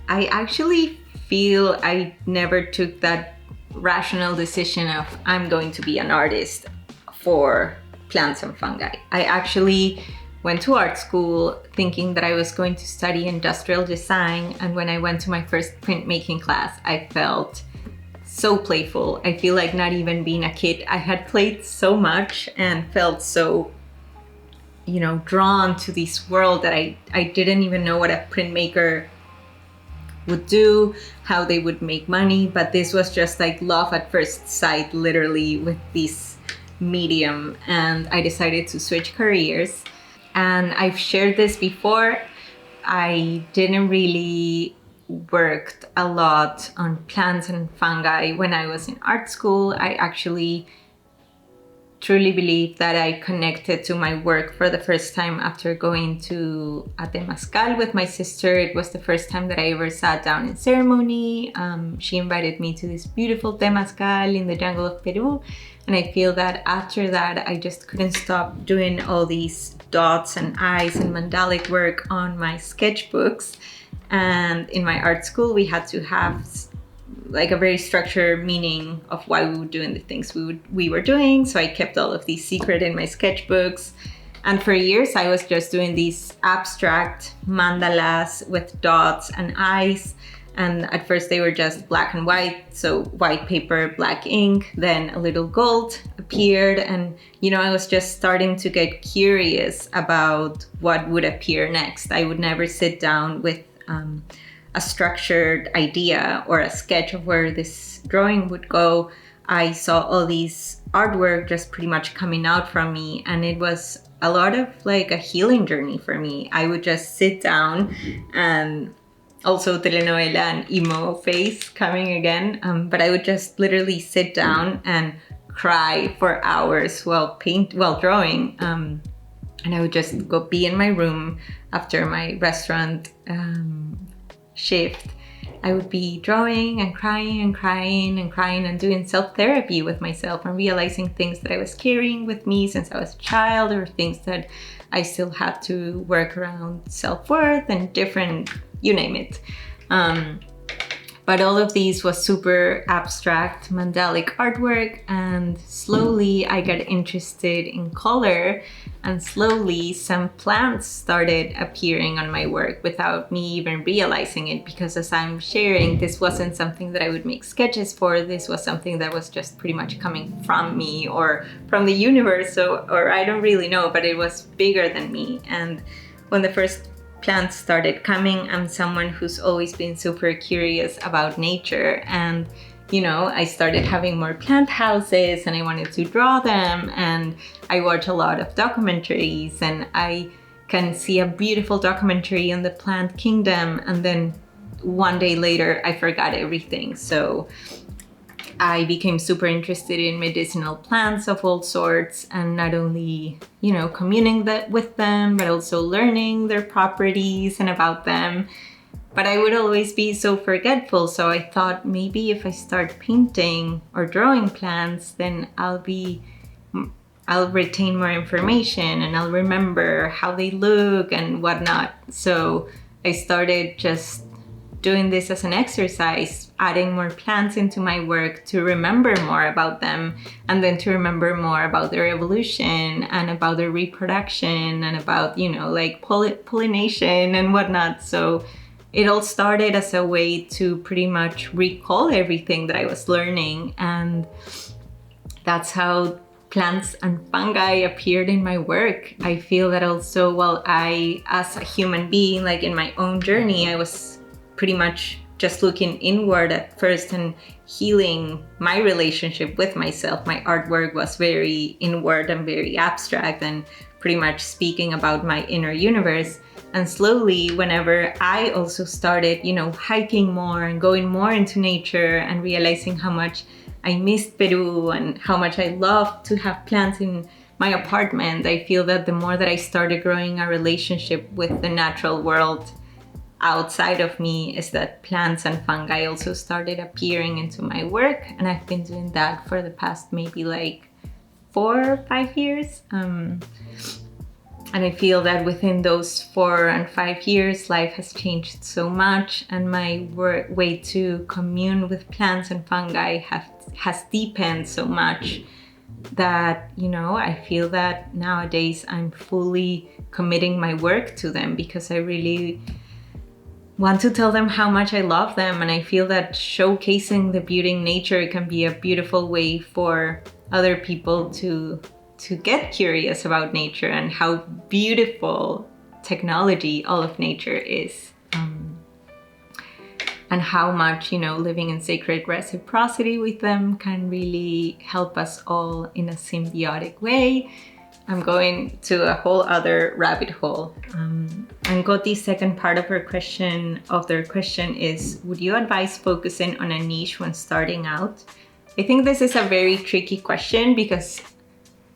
I actually feel I never took that rational decision of I'm going to be an artist for plants and fungi. I actually went to art school thinking that I was going to study industrial design, and when I went to my first printmaking class, I felt so playful. I feel like not even being a kid, I had played so much and felt so, drawn to this world that I didn't even know what a printmaker would do, how they would make money, but this was just like love at first sight, literally, with this medium. And I decided to switch careers. And I've shared this before. I didn't really worked a lot on plants and fungi when I was in art school. I actually truly believe that I connected to my work for the first time after going to a temazcal with my sister. It was the first time that I ever sat down in ceremony. She invited me to this beautiful temazcal in the jungle of Peru. And I feel that after that, I just couldn't stop doing all these dots and eyes and mandalic work on my sketchbooks. And in my art school, we had to have like a very structured meaning of why we were doing the things we were doing. So I kept all of these secret in my sketchbooks. And for years, I was just doing these abstract mandalas with dots and eyes. And at first they were just black and white, so white paper, black ink, then a little gold appeared. And, I was just starting to get curious about what would appear next. I would never sit down with a structured idea or a sketch of where this drawing would go. I saw all these artwork just pretty much coming out from me, and it was a lot of like a healing journey for me. I would just sit down, and also telenovela and emo face coming again. But I would just literally sit down and cry for hours while drawing. And I would just go be in my room after my restaurant shift. I would be drawing and crying and crying and crying and doing self-therapy with myself and realizing things that I was carrying with me since I was a child, or things that I still had to work around self-worth and different, you name it. But all of these was super abstract mandalic artwork, and slowly I got interested in color, and slowly some plants started appearing on my work without me even realizing it, because as I'm sharing, this wasn't something that I would make sketches for. This was something that was just pretty much coming from me or from the universe, or I don't really know, but it was bigger than me. And when the first plants started coming, I'm someone who's always been super curious about nature, and I started having more plant houses and I wanted to draw them, and I watch a lot of documentaries, and I can see a beautiful documentary on the plant kingdom, and then one day later I forgot everything. So I became super interested in medicinal plants of all sorts, and not only, communing with them, but also learning their properties and about them. But I would always be so forgetful. So I thought maybe if I start painting or drawing plants, then I'll retain more information and I'll remember how they look and whatnot. So I started just doing this as an exercise, adding more plants into my work to remember more about them, and then to remember more about their evolution and about their reproduction and about, pollination and whatnot. So it all started as a way to pretty much recall everything that I was learning, and that's how plants and fungi appeared in my work. I feel that also, I, as a human being, like in my own journey, I was pretty much just looking inward at first and healing my relationship with myself. My artwork was very inward and very abstract and pretty much speaking about my inner universe. And slowly, whenever I also started, hiking more and going more into nature and realizing how much I missed Peru and how much I loved to have plants in my apartment, I feel that the more that I started growing a relationship with the natural world outside of me, is that plants and fungi also started appearing into my work. And I've been doing that for the past maybe 4 or 5 years. And I feel that within those 4 and 5 years, life has changed so much, and my way to commune with plants and fungi has deepened so much that, you know, I feel that nowadays I'm fully committing my work to them because I really want to tell them how much I love them. And I feel that showcasing the beauty in nature can be a beautiful way for other people to get curious about nature and how beautiful technology all of nature is, and how much, you know, living in sacred reciprocity with them can really help us all in a symbiotic way. I'm going to a whole other rabbit hole. And Goti's second part of their question is, would you advise focusing on a niche when starting out? I think this is a very tricky question because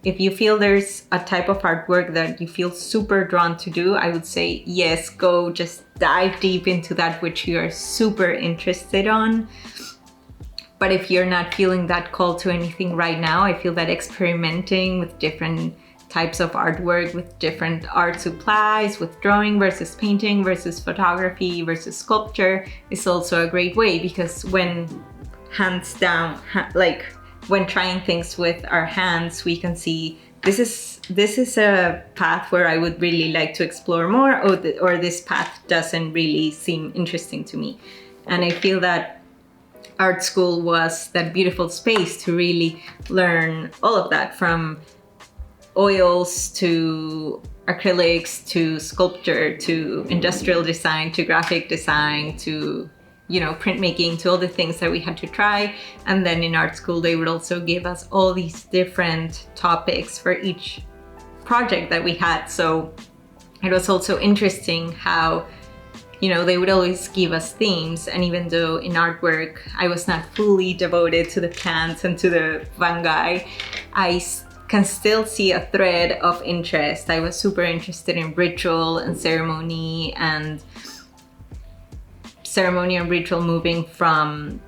if you feel there's a type of artwork that you feel super drawn to do, I would say yes, go just dive deep into that which you are super interested on. But if you're not feeling that call to anything right now, I feel that experimenting with different types of artwork, with different art supplies, with drawing versus painting versus photography versus sculpture is also a great way, because when hands down, when trying things with our hands, we can see this is a path where I would really like to explore more, or this path doesn't really seem interesting to me. And I feel that art school was that beautiful space to really learn all of that, from oils to acrylics to sculpture to industrial design to graphic design to, you know, printmaking, to all the things that we had to try. And then in art school, they would also give us all these different topics for each project that we had. So it was also interesting how, you know, they would always give us themes. And even though in artwork, I was not fully devoted to the plants and to the fungi, I can still see a thread of interest. I was super interested in ritual and ceremony and ritual, moving from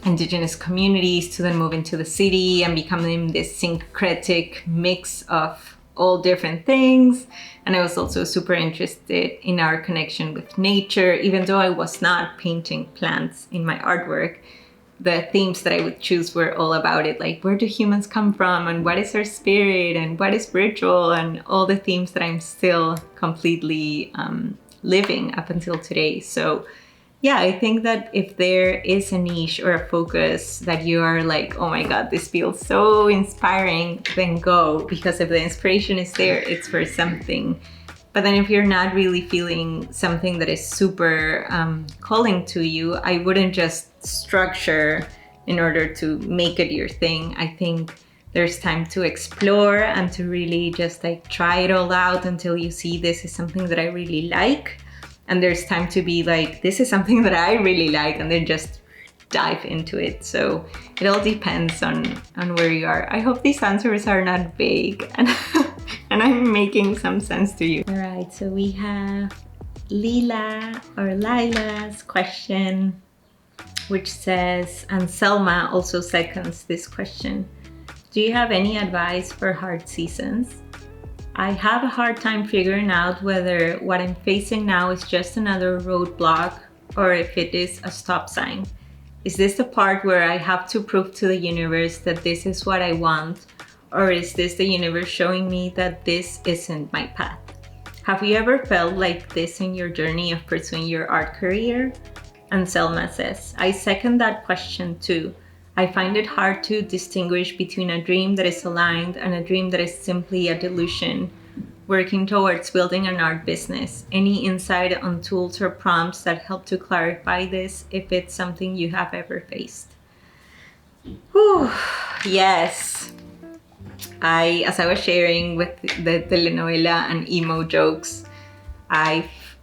indigenous communities to then moving to the city and becoming this syncretic mix of all different things. And I was also super interested in our connection with nature. Even though I was not painting plants in my artwork, the themes that I would choose were all about it, like where do humans come from, and what is our spirit, and what is ritual, and all the themes that I'm still completely living up until today. So yeah, I think that if there is a niche or a focus that you are like, oh my God, this feels so inspiring, then go, because if the inspiration is there, it's for something. But then if you're not really feeling something that is super calling to you, I wouldn't just structure in order to make it your thing. I think there's time to explore and to really just like try it all out until you see this is something that I really like. And there's time to be like, this is something that I really like, and then just dive into it. So it all depends on where you are. I hope these answers are not vague and I'm making some sense to you. All right, so we have Lila's question, which says, and Selma also seconds this question: do you have any advice for hard seasons? I have a hard time figuring out whether what I'm facing now is just another roadblock or if it is a stop sign. Is this the part where I have to prove to the universe that this is what I want? Or is this the universe showing me that this isn't my path? Have you ever felt like this in your journey of pursuing your art career? And Selma says, I second that question too. I find it hard to distinguish between a dream that is aligned and a dream that is simply a delusion. Working towards building an art business. Any insight on tools or prompts that help to clarify this, if it's something you have ever faced? Whew, yes. As I was sharing with the telenovela and emo jokes,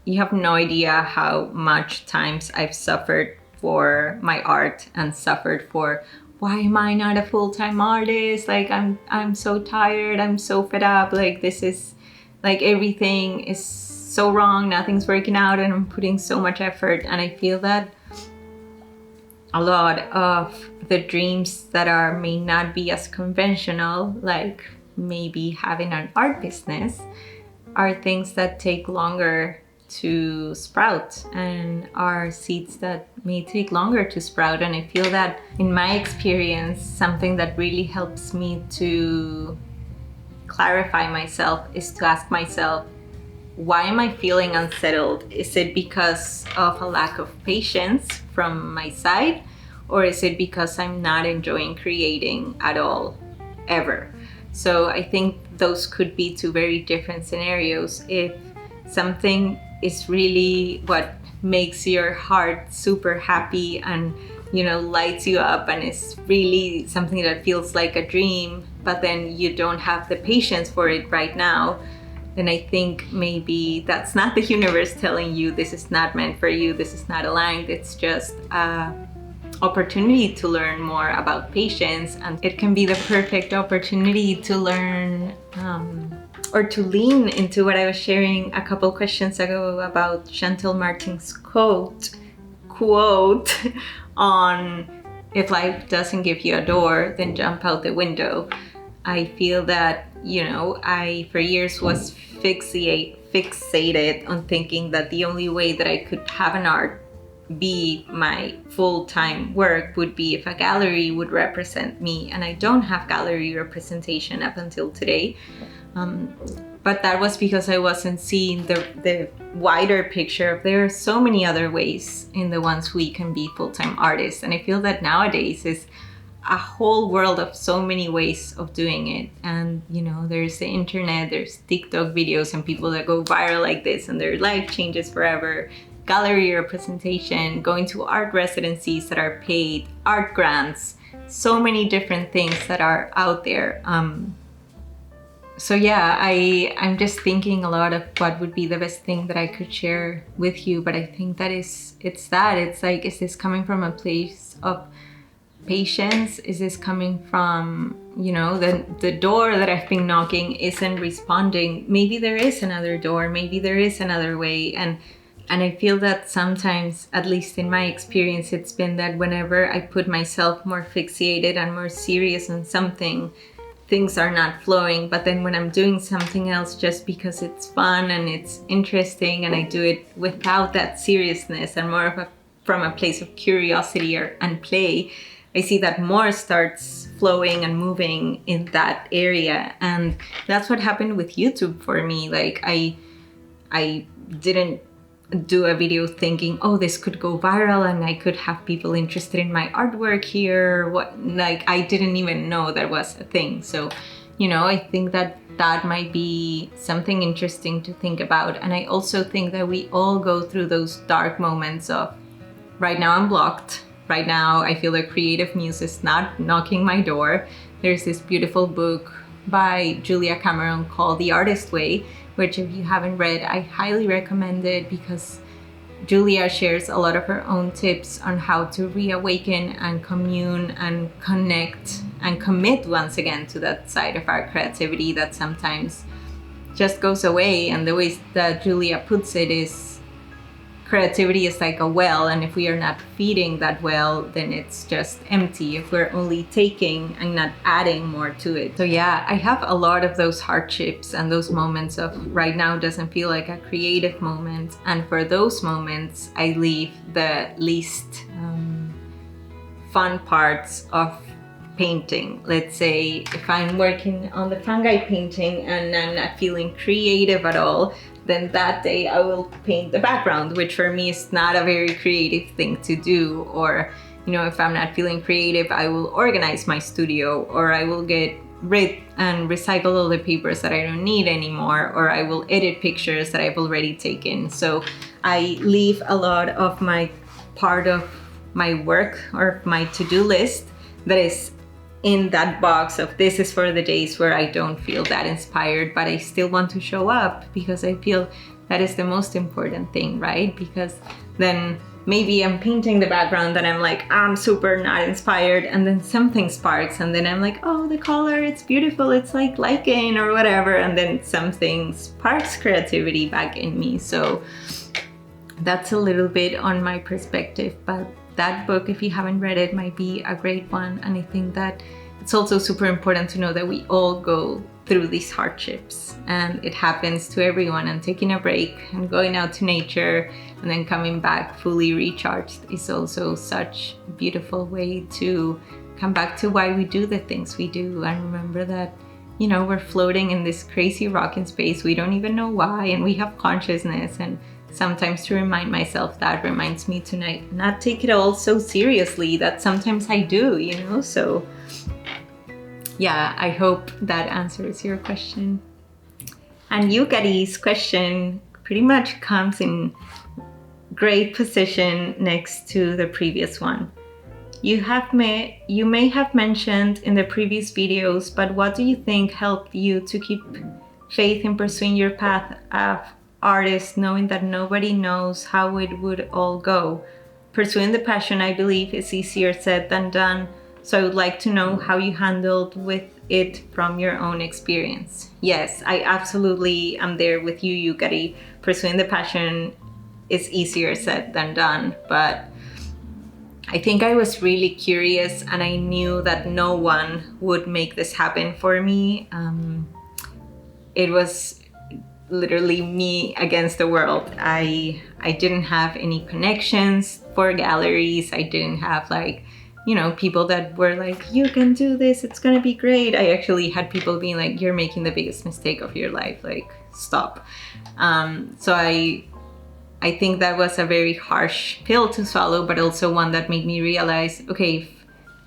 you have no idea how much times I've suffered for my art and suffered for, why am I not a full-time artist? Like I'm so tired, I'm so fed up, like this is like everything is so wrong, nothing's working out, and I'm putting so much effort. And I feel that a lot of the dreams that may not be as conventional, like maybe having an art business, are things that take longer to sprout and are seeds that may take longer to sprout. And I feel that in my experience, something that really helps me to clarify myself is to ask myself, why am I feeling unsettled? Is it because of a lack of patience from my side? Or is it because I'm not enjoying creating at all, ever? So I think those could be two very different scenarios. If something is really what makes your heart super happy and, you know, lights you up and is really something that feels like a dream, but then you don't have the patience for it right now, then I think maybe that's not the universe telling you this is not meant for you, this is not aligned. It's just an opportunity to learn more about patience, and it can be the perfect opportunity to learn or to lean into what I was sharing a couple questions ago about Chantal Martin's quote on, if life doesn't give you a door, then jump out the window. I feel that, you know, I for years was fixated on thinking that the only way that I could have an art be my full-time work would be if a gallery would represent me, and I don't have gallery representation up until today. But that was because I wasn't seeing the wider picture of there are so many other ways in the ones we can be full-time artists. And I feel that nowadays is a whole world of so many ways of doing it. And, you know, there's the internet, there's TikTok videos and people that go viral like this and their life changes forever. Gallery representation, going to art residencies that are paid, art grants, so many different things that are out there. So yeah, I'm just thinking a lot of what would be the best thing that I could share with you. But I think that it's like, is this coming from a place of patience? Is this coming from, you know, the door that I've been knocking isn't responding? Maybe there is another door, maybe there is another way. And I feel that sometimes, at least in my experience, it's been that whenever I put myself more fixated and more serious on something, things are not flowing. But then when I'm doing something else just because it's fun and it's interesting and I do it without that seriousness and more of from a place of curiosity and play, I see that more starts flowing and moving in that area. And that's what happened with YouTube for me. Like I didn't do a video thinking, oh, this could go viral and I could have people interested in my artwork here. Like I didn't even know that was a thing. So, you know, I think that might be something interesting to think about. And I also think that we all go through those dark moments of, right now I'm blocked. Right now I feel the creative muse is not knocking my door. There's this beautiful book by Julia Cameron called The Artist Way, which if you haven't read, I highly recommend it, because Julia shares a lot of her own tips on how to reawaken and commune and connect and commit once again to that side of our creativity that sometimes just goes away. And the way that Julia puts it is, creativity is like a well, and if we are not feeding that well, then it's just empty if we're only taking and not adding more to it. So yeah, I have a lot of those hardships and those moments of right now doesn't feel like a creative moment, and for those moments I leave the least fun parts of painting. Let's say if I'm working on the fungi painting and I'm not feeling creative at all, then that day I will paint the background, which for me is not a very creative thing to do. Or, you know, if I'm not feeling creative, I will organize my studio, or I will get rid and recycle all the papers that I don't need anymore, or I will edit pictures that I've already taken. So I leave a lot of my part of my work or my to-do list that is in that box of this is for the days where I don't feel that inspired, but I still want to show up, because I feel that is the most important thing, right? Because then maybe I'm painting the background and I'm like, I'm super not inspired, and then something sparks and then I'm like, oh, the color, it's beautiful, it's like lichen or whatever, and then something sparks creativity back in me. So that's a little bit on my perspective, but that book, if you haven't read it, might be a great one. And I think that it's also super important to know that we all go through these hardships, and it happens to everyone, and taking a break and going out to nature and then coming back fully recharged is also such a beautiful way to come back to why we do the things we do, and remember that, you know, we're floating in this crazy rock in space. We don't even know why, and we have consciousness. And sometimes to remind myself, that reminds me to not take it all so seriously, that sometimes I do, you know. So yeah, I hope that answers your question. And Yukari's question pretty much comes in great position next to the previous one. You may have mentioned in the previous videos, but what do you think helped you to keep faith in pursuing your path of artist, knowing that nobody knows how it would all go? Pursuing the passion, I believe, is easier said than done. So I would like to know how you handled with it from your own experience. Yes, I absolutely am there with you, Yukari. Pursuing the passion is easier said than done, but I think I was really curious, and I knew that no one would make this happen for me. It was literally me against the world. I didn't have any connections for galleries. I didn't have, like, you know, people that were like, you can do this, it's gonna be great. I actually had people being like, you're making the biggest mistake of your life, like, stop. So I think that was a very harsh pill to swallow, but also one that made me realize, okay, if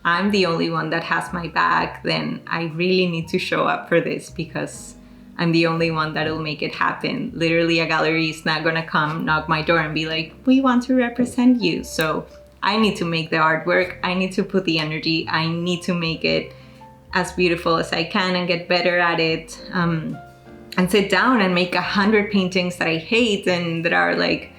I'm the only one that has my back, then I really need to show up for this, because I'm the only one that'll make it happen. Literally, a gallery is not gonna come knock my door and be like, we want to represent you. So I need to make the artwork, I need to put the energy, I need to make it as beautiful as I can and get better at it. And sit down and make 100 paintings that I hate and that are like,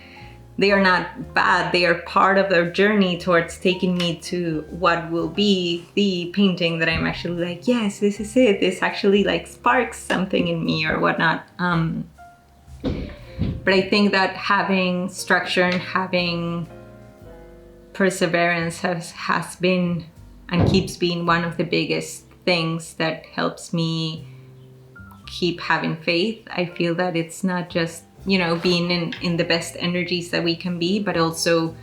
they are not bad, they are part of their journey towards taking me to what will be the painting that I'm actually like, yes, this is it, this actually like sparks something in me or whatnot. But I think that having structure and having perseverance has been and keeps being one of the biggest things that helps me keep having faith. I feel that it's not just, you know, being in the best energies that we can be, but also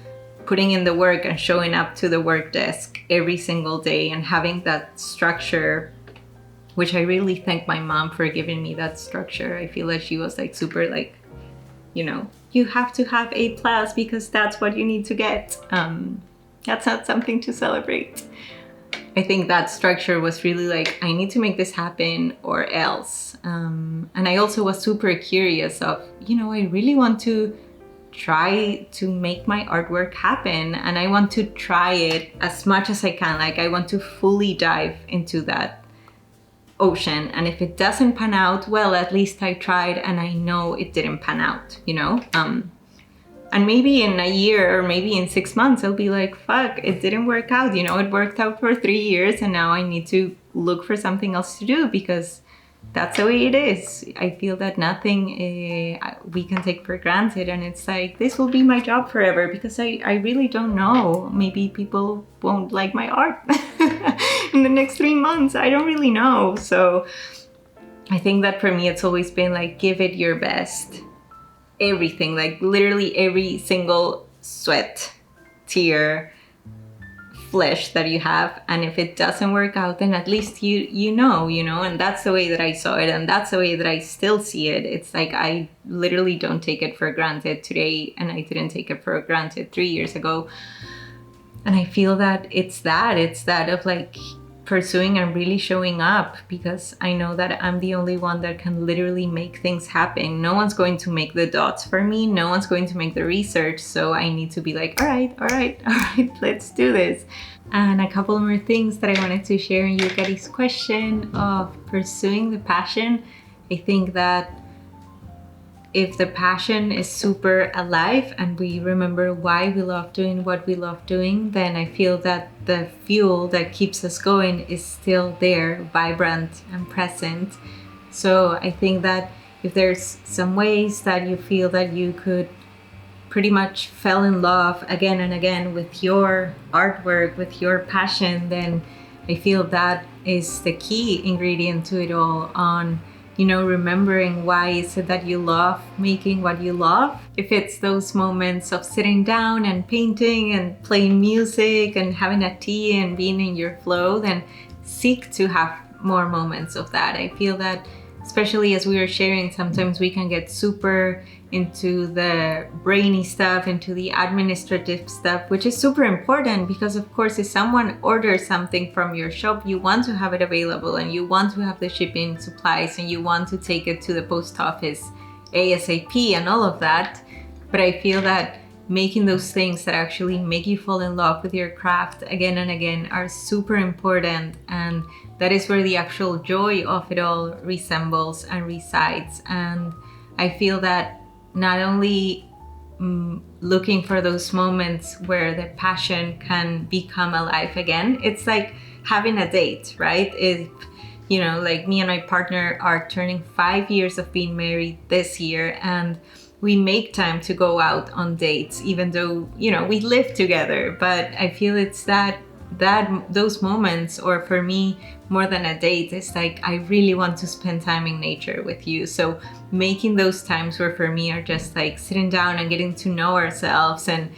putting in the work and showing up to the work desk every single day and having that structure, which I really thank my mom for giving me that structure. I feel like she was like super like, you know, you have to have A+ because that's what you need to get. That's not something to celebrate. I think that structure was really like, I need to make this happen or else. And I also was super curious of, you know, I really want to try to make my artwork happen, and I want to try it as much as I can. Like, I want to fully dive into that ocean, and if it doesn't pan out, well, at least I tried and I know it didn't pan out, you know? And maybe in a year or maybe in 6 months, I'll be like, fuck, it didn't work out. You know, it worked out for 3 years and now I need to look for something else to do because that's the way it is. I feel that nothing we can take for granted. And it's like, this will be my job forever because I really don't know. Maybe people won't like my art in the next 3 months. I don't really know. So I think that for me, it's always been like, give it your best. Everything, like literally every single sweat, tear, flesh that you have, and if it doesn't work out, then at least you know, and that's the way that I saw it, and that's the way that I still see it. It's like I literally don't take it for granted today, and I didn't take it for granted 3 years ago. And I feel that it's that of like pursuing and really showing up, because I know that I'm the only one that can literally make things happen. No one's going to make the dots for me. No one's going to make the research. So I need to be like, all right, let's do this. And a couple more things that I wanted to share in Yukari's question of pursuing the passion. I think that if the passion is super alive and we remember why we love doing what we love doing, then I feel that the fuel that keeps us going is still there, vibrant and present. So I think that if there's some ways that you feel that you could pretty much fell in love again and again with your artwork, with your passion, then I feel that is the key ingredient to it all, on, you know, remembering why is it that you love making what you love. If it's those moments of sitting down and painting and playing music and having a tea and being in your flow, then seek to have more moments of that. I feel that, especially as we are sharing, sometimes we can get super into the brainy stuff, into the administrative stuff, which is super important, because of course if someone orders something from your shop, you want to have it available, and you want to have the shipping supplies, and you want to take it to the post office ASAP and all of that. But I feel that making those things that actually make you fall in love with your craft again and again are super important, and that is where the actual joy of it all resembles and resides. And I feel that not only looking for those moments where the passion can become alive again, it's like having a date, right? If, you know, like me and my partner are turning 5 years of being married this year, and we make time to go out on dates, even though, you know, we live together. But I feel it's that those moments, or for me, more than a date, it's like I really want to spend time in nature with you. So making those times where for me are just like sitting down and getting to know ourselves and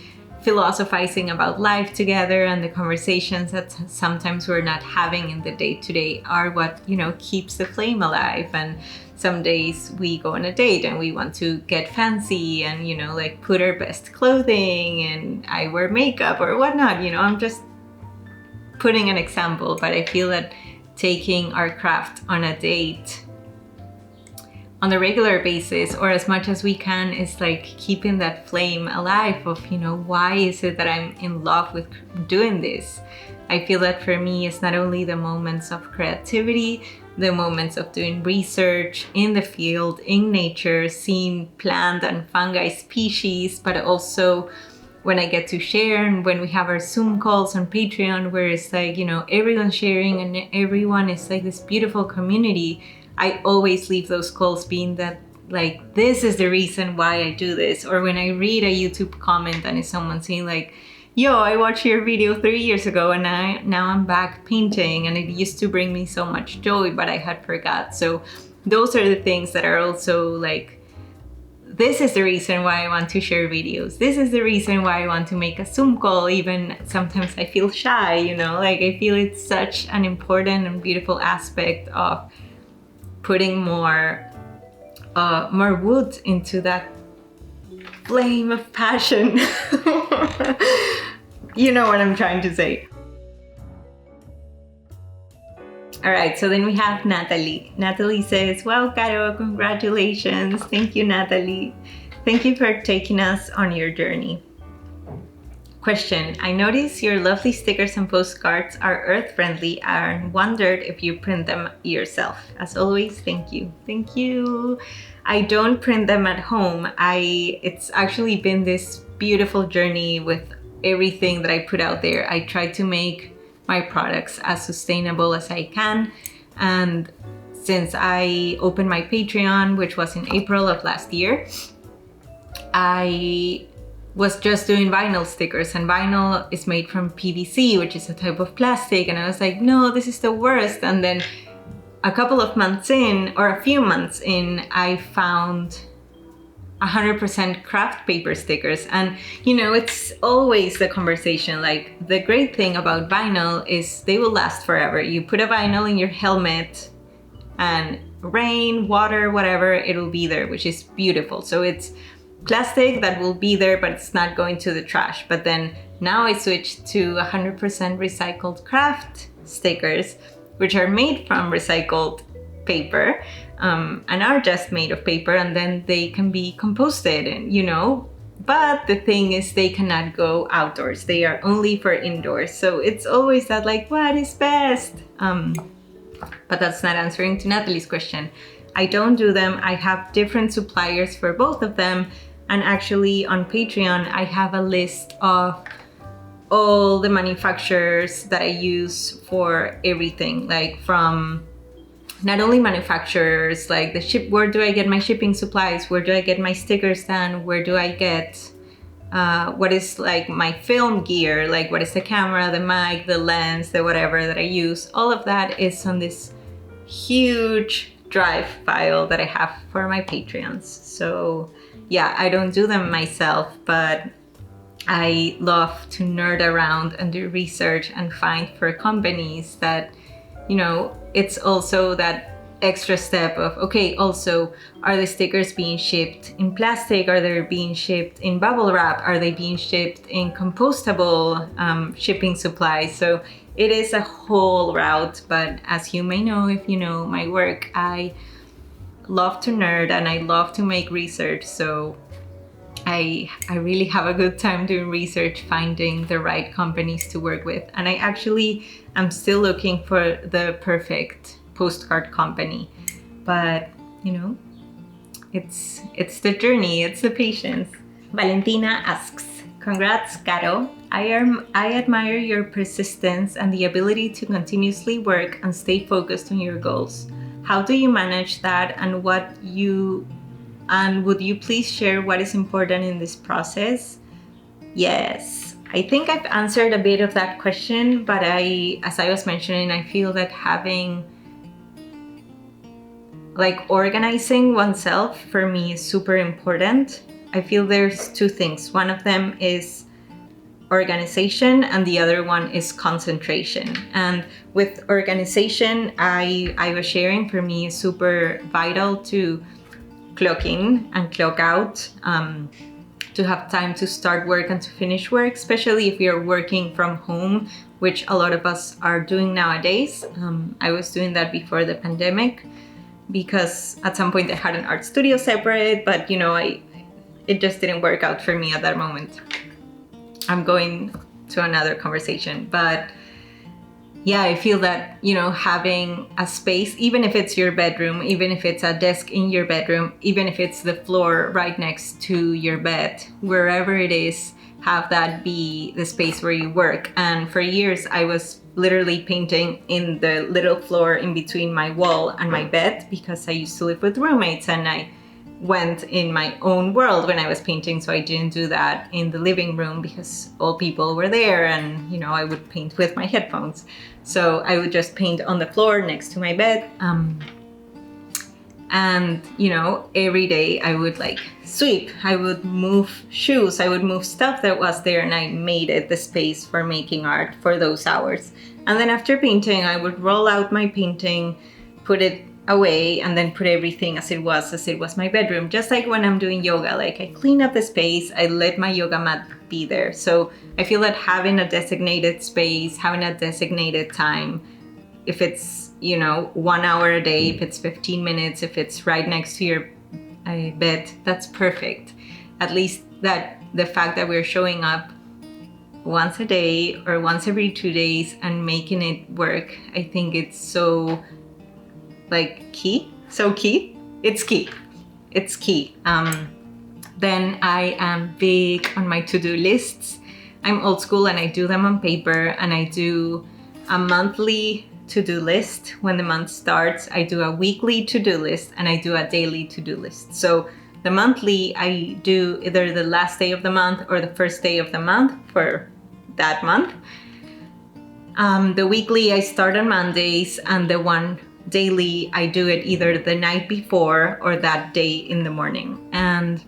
philosophizing about life together, and the conversations that sometimes we're not having in the day-to-day are what, you know, keeps the flame alive. And some days we go on a date and we want to get fancy and, you know, like put our best clothing, and I wear makeup or whatnot, you know, I'm just putting an example. But I feel that taking our craft on a date on a regular basis, or as much as we can, is like keeping that flame alive of, you know, why is it that I'm in love with doing this? I feel that for me, it's not only the moments of creativity, the moments of doing research in the field, in nature, seeing plant and fungi species, but also when I get to share, and when we have our Zoom calls on Patreon, where it's like, you know, everyone's sharing and everyone is like this beautiful community. I always leave those calls being that, like, this is the reason why I do this. Or when I read a YouTube comment and it's someone saying like, yo, I watched your video 3 years ago and now I'm back painting, and it used to bring me so much joy, but I had forgot. So those are the things that are also like, this is the reason why I want to share videos. This is the reason why I want to make a Zoom call. Even sometimes I feel shy, you know, like I feel it's such an important and beautiful aspect of putting more wood into that flame of passion. You know what I'm trying to say. All right, so then we have Natalie. Natalie says, wow, Caro, congratulations. Thank you, Natalie. Thank you for taking us on your journey. Question, I noticed your lovely stickers and postcards are earth-friendly and wondered if you print them yourself. As always, thank you. Thank you. I don't print them at home. It's actually been this beautiful journey with everything that I put out there. I try to make my products as sustainable as I can. And since I opened my Patreon, which was in April of last year, I was just doing vinyl stickers, and vinyl is made from PVC, which is a type of plastic. And I was like, no, this is the worst. And then a couple of months in, or a few months in, I found 100% craft paper stickers. And you know, it's always the conversation, like the great thing about vinyl is they will last forever. You put a vinyl in your helmet and rain, water, whatever, it'll be there, which is beautiful. So it's plastic that will be there, but it's not going to the trash. But then now I switched to 100% recycled craft stickers, which are made from recycled paper, and are just made of paper, and then they can be composted, and you know, but the thing is they cannot go outdoors. They are only for indoors. So it's always that like, what is best? But that's not answering to Natalie's question. I don't do them. I have different suppliers for both of them. And actually on Patreon, I have a list of all the manufacturers that I use for everything, like from not only manufacturers, like where do I get my shipping supplies? Where do I get my stickers done? Where do I get what is like my film gear, like what is the camera, the mic, the lens, the whatever that I use. All of that is on this huge drive file that I have for my Patreons. So yeah, I don't do them myself, but I love to nerd around and do research and find for companies that, you know, it's also that extra step of, okay, also, are the stickers being shipped in plastic? Are they being shipped in bubble wrap? Are they being shipped in compostable shipping supplies? So it is a whole route, but as you may know, if you know my work, I love to nerd and I love to make research. So I really have a good time doing research, finding the right companies to work with. And I actually am still looking for the perfect postcard company. But, you know, it's the journey, it's the patience. Valentina asks, congrats, Caro. I admire your persistence and the ability to continuously work and stay focused on your goals. How do you manage that, and would you please share what is important in this process? Yes, I think I've answered a bit of that question, but as I was mentioning, I feel that having, like, organizing oneself for me is super important. I feel there's two things. One of them is organization and the other one is concentration. And with organization, I was sharing, for me is super vital to clock in and clock out, to have time to start work and to finish work, especially if you're working from home, which a lot of us are doing nowadays. I was doing that before the pandemic because at some point I had an art studio separate, but you know, it just didn't work out for me at that moment. I'm going to another conversation, but yeah, I feel that, you know, having a space, even if it's your bedroom, even if it's a desk in your bedroom, even if it's the floor right next to your bed, wherever it is, have that be the space where you work. And for years, I was literally painting in the little floor in between my wall and my bed because I used to live with roommates and I went in my own world when I was painting, so I didn't do that in the living room because all people were there and, you know, I would paint with my headphones. So I would just paint on the floor next to my bed. And, you know, every day I would like sweep, I would move shoes, I would move stuff that was there, and I made it the space for making art for those hours. And then after painting, I would roll out my painting, put it away, and then put everything as it was my bedroom. Just like when I'm doing yoga, like I clean up the space, I let my yoga mat be there. So I feel that having a designated space, having a designated time, if it's, you know, 1 hour a day, if it's 15 minutes, if it's right next to your bed, that's perfect. At least that the fact that we're showing up once a day or once every 2 days and making it work, I think it's so key. It's key. Then I am big on my to-do lists. I'm old school and I do them on paper, and I do a monthly to-do list when the month starts. I do a weekly to-do list and I do a daily to-do list. So the monthly, I do either the last day of the month or the first day of the month for that month. The weekly, I start on Mondays, and the one daily, I do it either the night before or that day in the morning. And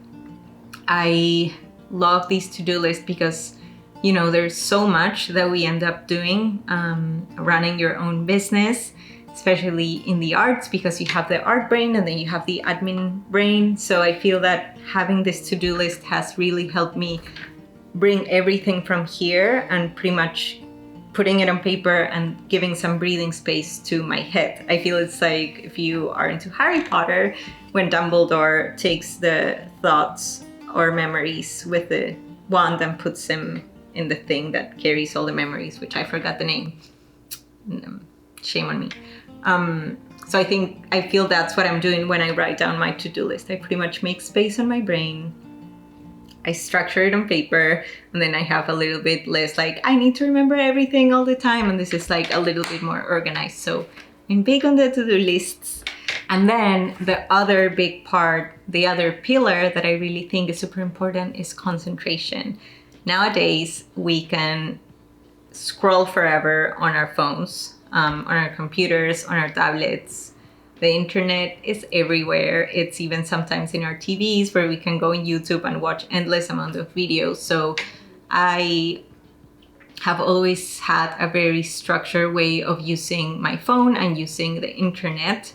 I love these to-do lists because, you know, there's so much that we end up doing, running your own business, especially in the arts, because you have the art brain and then you have the admin brain. So I feel that having this to-do list has really helped me bring everything from here and pretty much putting it on paper and giving some breathing space to my head. I feel it's like if you are into Harry Potter, when Dumbledore takes the thoughts or memories with the wand and puts them in the thing that carries all the memories, which I forgot the name. Shame on me. So I feel that's what I'm doing when I write down my to-do list. I pretty much make space on my brain. I structure it on paper, and then I have a little bit less like I need to remember everything all the time, and this is like a little bit more organized. So I'm big on the to-do lists. And then the other big part, the other pillar that I really think is super important is concentration. Nowadays, we can scroll forever on our phones, on our computers, on our tablets. The internet is everywhere. It's even sometimes in our TVs where we can go on YouTube and watch endless amount of videos. So I have always had a very structured way of using my phone and using the internet.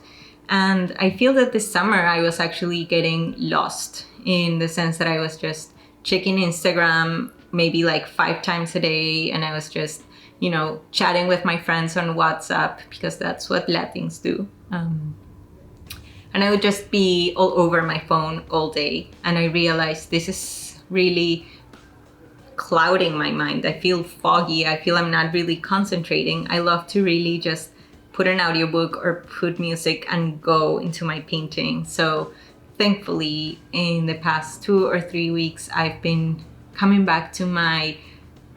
And I feel that this summer I was actually getting lost, in the sense that I was just checking Instagram maybe like 5 times a day, and I was just, you know, chatting with my friends on WhatsApp, because that's what Latins do. And I would just be all over my phone all day. And I realized this is really clouding my mind. I feel foggy. I feel I'm not really concentrating. I love to really just put an audiobook or put music and go into my painting. So thankfully, in the past 2 or 3 weeks, I've been coming back to my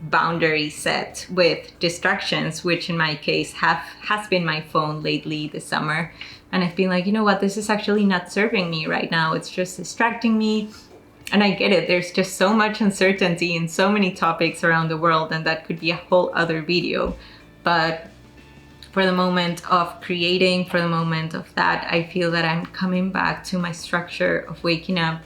boundary set with distractions, which in my case has been my phone lately this summer. And I've been like, you know what, this is actually not serving me right now. It's just distracting me. And I get it. There's just so much uncertainty in so many topics around the world, and that could be a whole other video. But for the moment of creating, for the moment of that, I feel that I'm coming back to my structure of waking up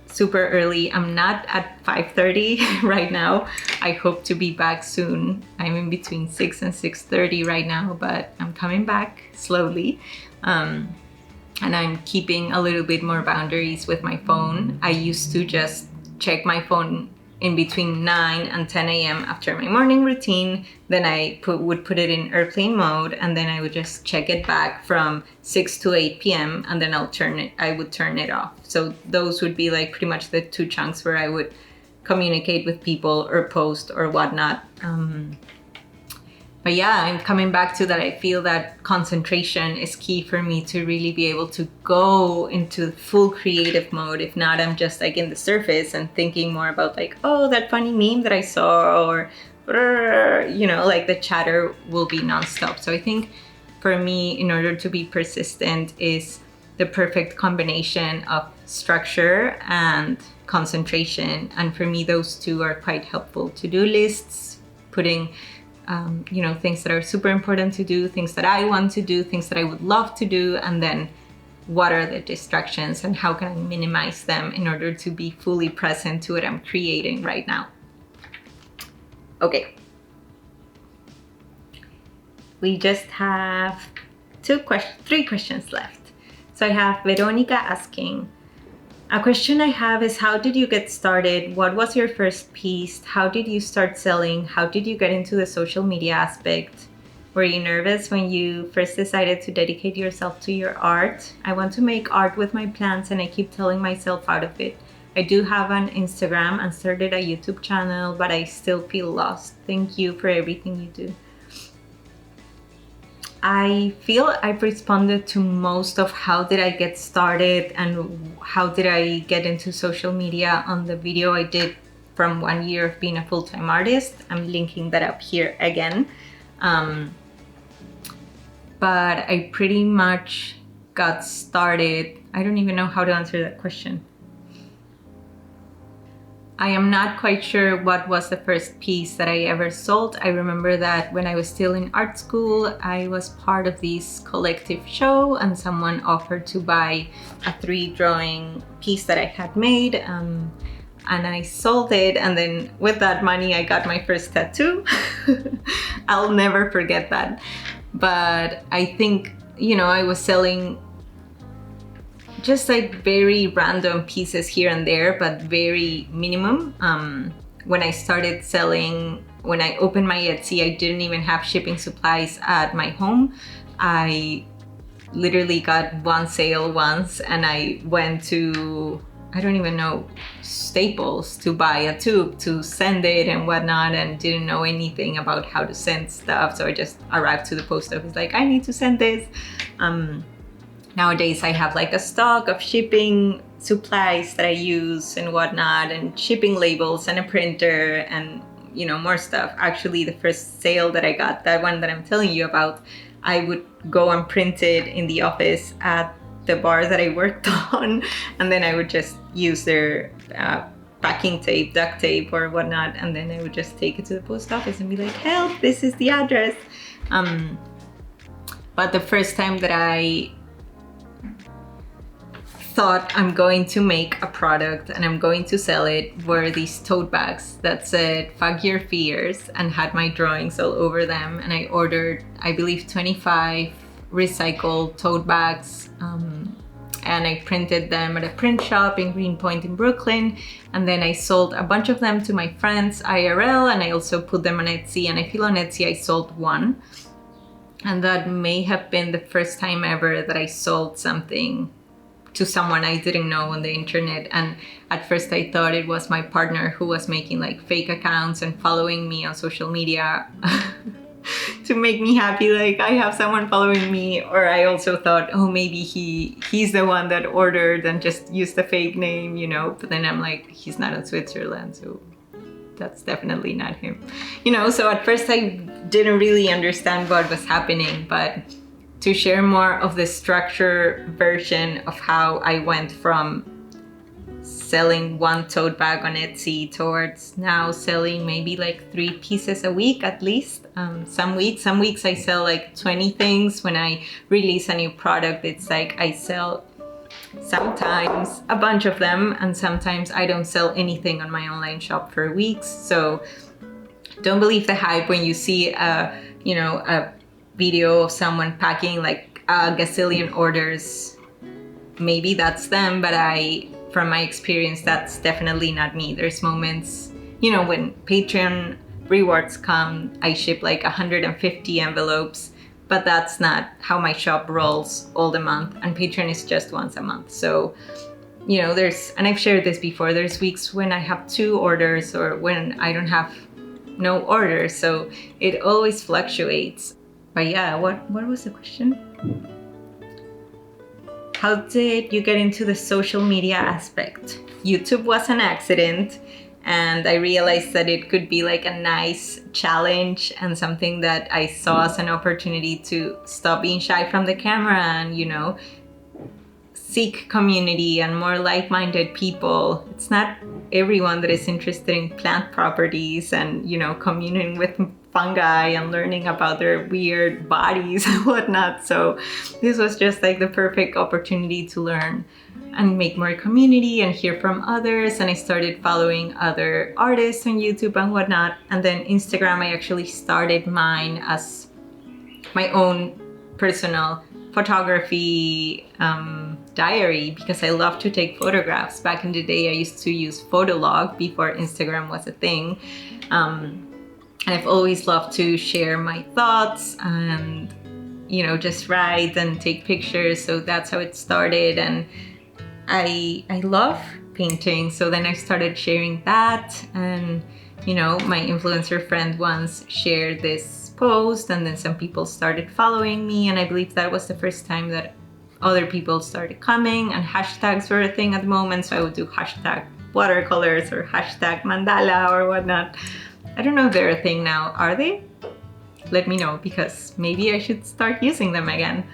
super early. I'm not at 5:30 right now. I hope to be back soon. I'm in between 6 and 6:30 right now, but I'm coming back slowly. And I'm keeping a little bit more boundaries with my phone. I used to just check my phone in between 9 and 10 a.m. after my morning routine. Then I would put it in airplane mode, and then I would just check it back from 6 to 8 p.m. and then I would turn it off. So those would be like pretty much the 2 chunks where I would communicate with people or post or whatnot. But yeah, I'm coming back to that. I feel that concentration is key for me to really be able to go into full creative mode. If not, I'm just like in the surface and thinking more about like, oh, that funny meme that I saw, or, you know, like the chatter will be nonstop. So I think for me, in order to be persistent, is the perfect combination of structure and concentration. And for me, those two are quite helpful. To-do lists, putting you know, things that are super important to do, things that I want to do, things that I would love to do, and then what are the distractions and how can I minimize them in order to be fully present to what I'm creating right now. Okay. We just have 3 questions left. So I have Veronica asking, a question I have is, how did you get started? What was your first piece? How did you start selling? How did you get into the social media aspect? Were you nervous when you first decided to dedicate yourself to your art? I want to make art with my plants and I keep telling myself out of it. I do have an Instagram and started a YouTube channel, but I still feel lost. Thank you for everything you do. I feel I've responded to most of how did I get started and how did I get into social media on the video I did from 1 year of being a full-time artist. I'm linking that up here again. But I pretty much got started. I don't even know how to answer that question. I am not quite sure what was the first piece that I ever sold. I remember that when I was still in art school, I was part of this collective show and someone offered to buy a 3 drawing piece that I had made. And I sold it, and then with that money I got my first tattoo. I'll never forget that. But I think, you know, I was selling just like very random pieces here and there, but very minimum. When I started selling, when I opened my Etsy, I didn't even have shipping supplies at my home. I literally got one sale once and I went to, I don't even know, Staples to buy a tube to send it and whatnot, and didn't know anything about how to send stuff. So I just arrived to the post office like, I need to send this. Nowadays I have like a stock of shipping supplies that I use and whatnot, and shipping labels and a printer and, you know, more stuff. Actually, the first sale that I got, that one that I'm telling you about, I would go and print it in the office at the bar that I worked on, and then I would just use their packing tape, duct tape or whatnot, and then I would just take it to the post office and be like, help, this is the address. But the first time that I thought I'm going to make a product and I'm going to sell it were these tote bags that said "Fuck Your Fears" and had my drawings all over them. And I ordered, I believe, 25 recycled tote bags, and I printed them at a print shop in Greenpoint in Brooklyn, and then I sold a bunch of them to my friends IRL, and I also put them on Etsy, and I feel on Etsy I sold one, and that may have been the first time ever that I sold something to someone I didn't know on the internet. And at first I thought it was my partner who was making like fake accounts and following me on social media to make me happy, like I have someone following me. Or I also thought, oh, maybe he's the one that ordered and just used a fake name, you know. But then I'm like, he's not in Switzerland, so that's definitely not him, you know. So at first I didn't really understand what was happening, but to share more of the structure version of how I went from selling one tote bag on Etsy towards now selling maybe like 3 pieces a week at least. Some weeks I sell like 20 things. When I release a new product, it's like I sell sometimes a bunch of them, and sometimes I don't sell anything on my online shop for weeks. So don't believe the hype when you see a video of someone packing like a gazillion orders. Maybe that's them, but from my experience, that's definitely not me. There's moments, you know, when Patreon rewards come, I ship like 150 envelopes, but that's not how my shop rolls all the month, and Patreon is just once a month. So, you know, and I've shared this before, there's weeks when I have 2 orders or when I don't have no orders, so it always fluctuates. But yeah, what was the question? How did you get into the social media aspect? YouTube was an accident, and I realized that it could be like a nice challenge and something that I saw as an opportunity to stop being shy from the camera and, you know, seek community and more like-minded people. It's not everyone that is interested in plant properties and, you know, communing with fungi and learning about their weird bodies and whatnot. So this was just like the perfect opportunity to learn and make more community and hear from others. And I started following other artists on YouTube and whatnot. And then Instagram, I actually started mine as my own personal photography diary, because I love to take photographs. Back in the day, I used to use Photolog before Instagram was a thing. And I've always loved to share my thoughts and, you know, just write and take pictures. So that's how it started. And I love painting. So then I started sharing that. And, you know, my influencer friend once shared this post, and then some people started following me. And I believe that was the first time that other people started coming, and hashtags were a thing at the moment. So I would do hashtag watercolors or hashtag mandala or whatnot. I don't know if they're a thing now. Are they? Let me know, because maybe I should start using them again.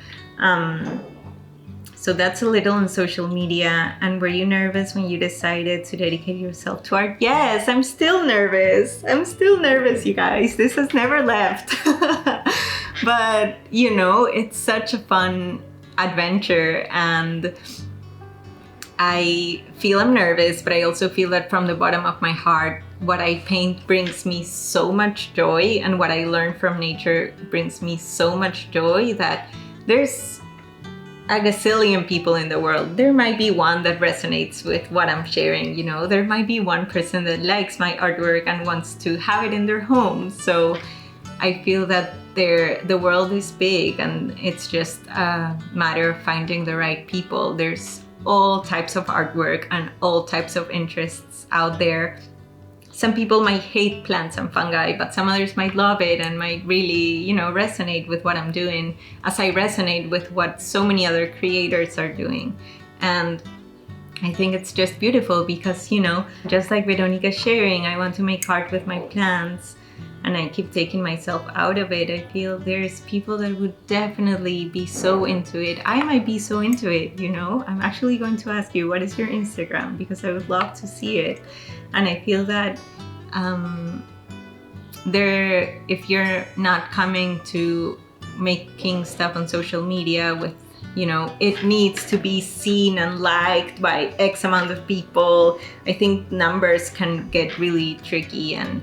So that's a little on social media. And were you nervous when you decided to dedicate yourself to art? Yes, I'm still nervous. I'm still nervous, you guys. This has never left. But, you know, it's such a fun adventure, and I feel I'm nervous, but I also feel that from the bottom of my heart, what I paint brings me so much joy, and what I learn from nature brings me so much joy that there's a gazillion people in the world. There might be one that resonates with what I'm sharing, you know. There might be one person that likes my artwork and wants to have it in their home. So I feel that the world is big, and it's just a matter of finding the right people. There's all types of artwork and all types of interests out there. Some people might hate plants and fungi, but some others might love it and might really, you know, resonate with what I'm doing, as I resonate with what so many other creators are doing. And I think it's just beautiful because, you know, just like Veronica's sharing, I want to make art with my plants. and I keep taking myself out of it. I feel there's people that would definitely be so into it. I might be so into it, you know. I'm actually going to ask you, what is your Instagram? Because I would love to see it. And I feel that if you're not coming to making stuff on social media with, you know, it needs to be seen and liked by X amount of people, I think numbers can get really tricky, and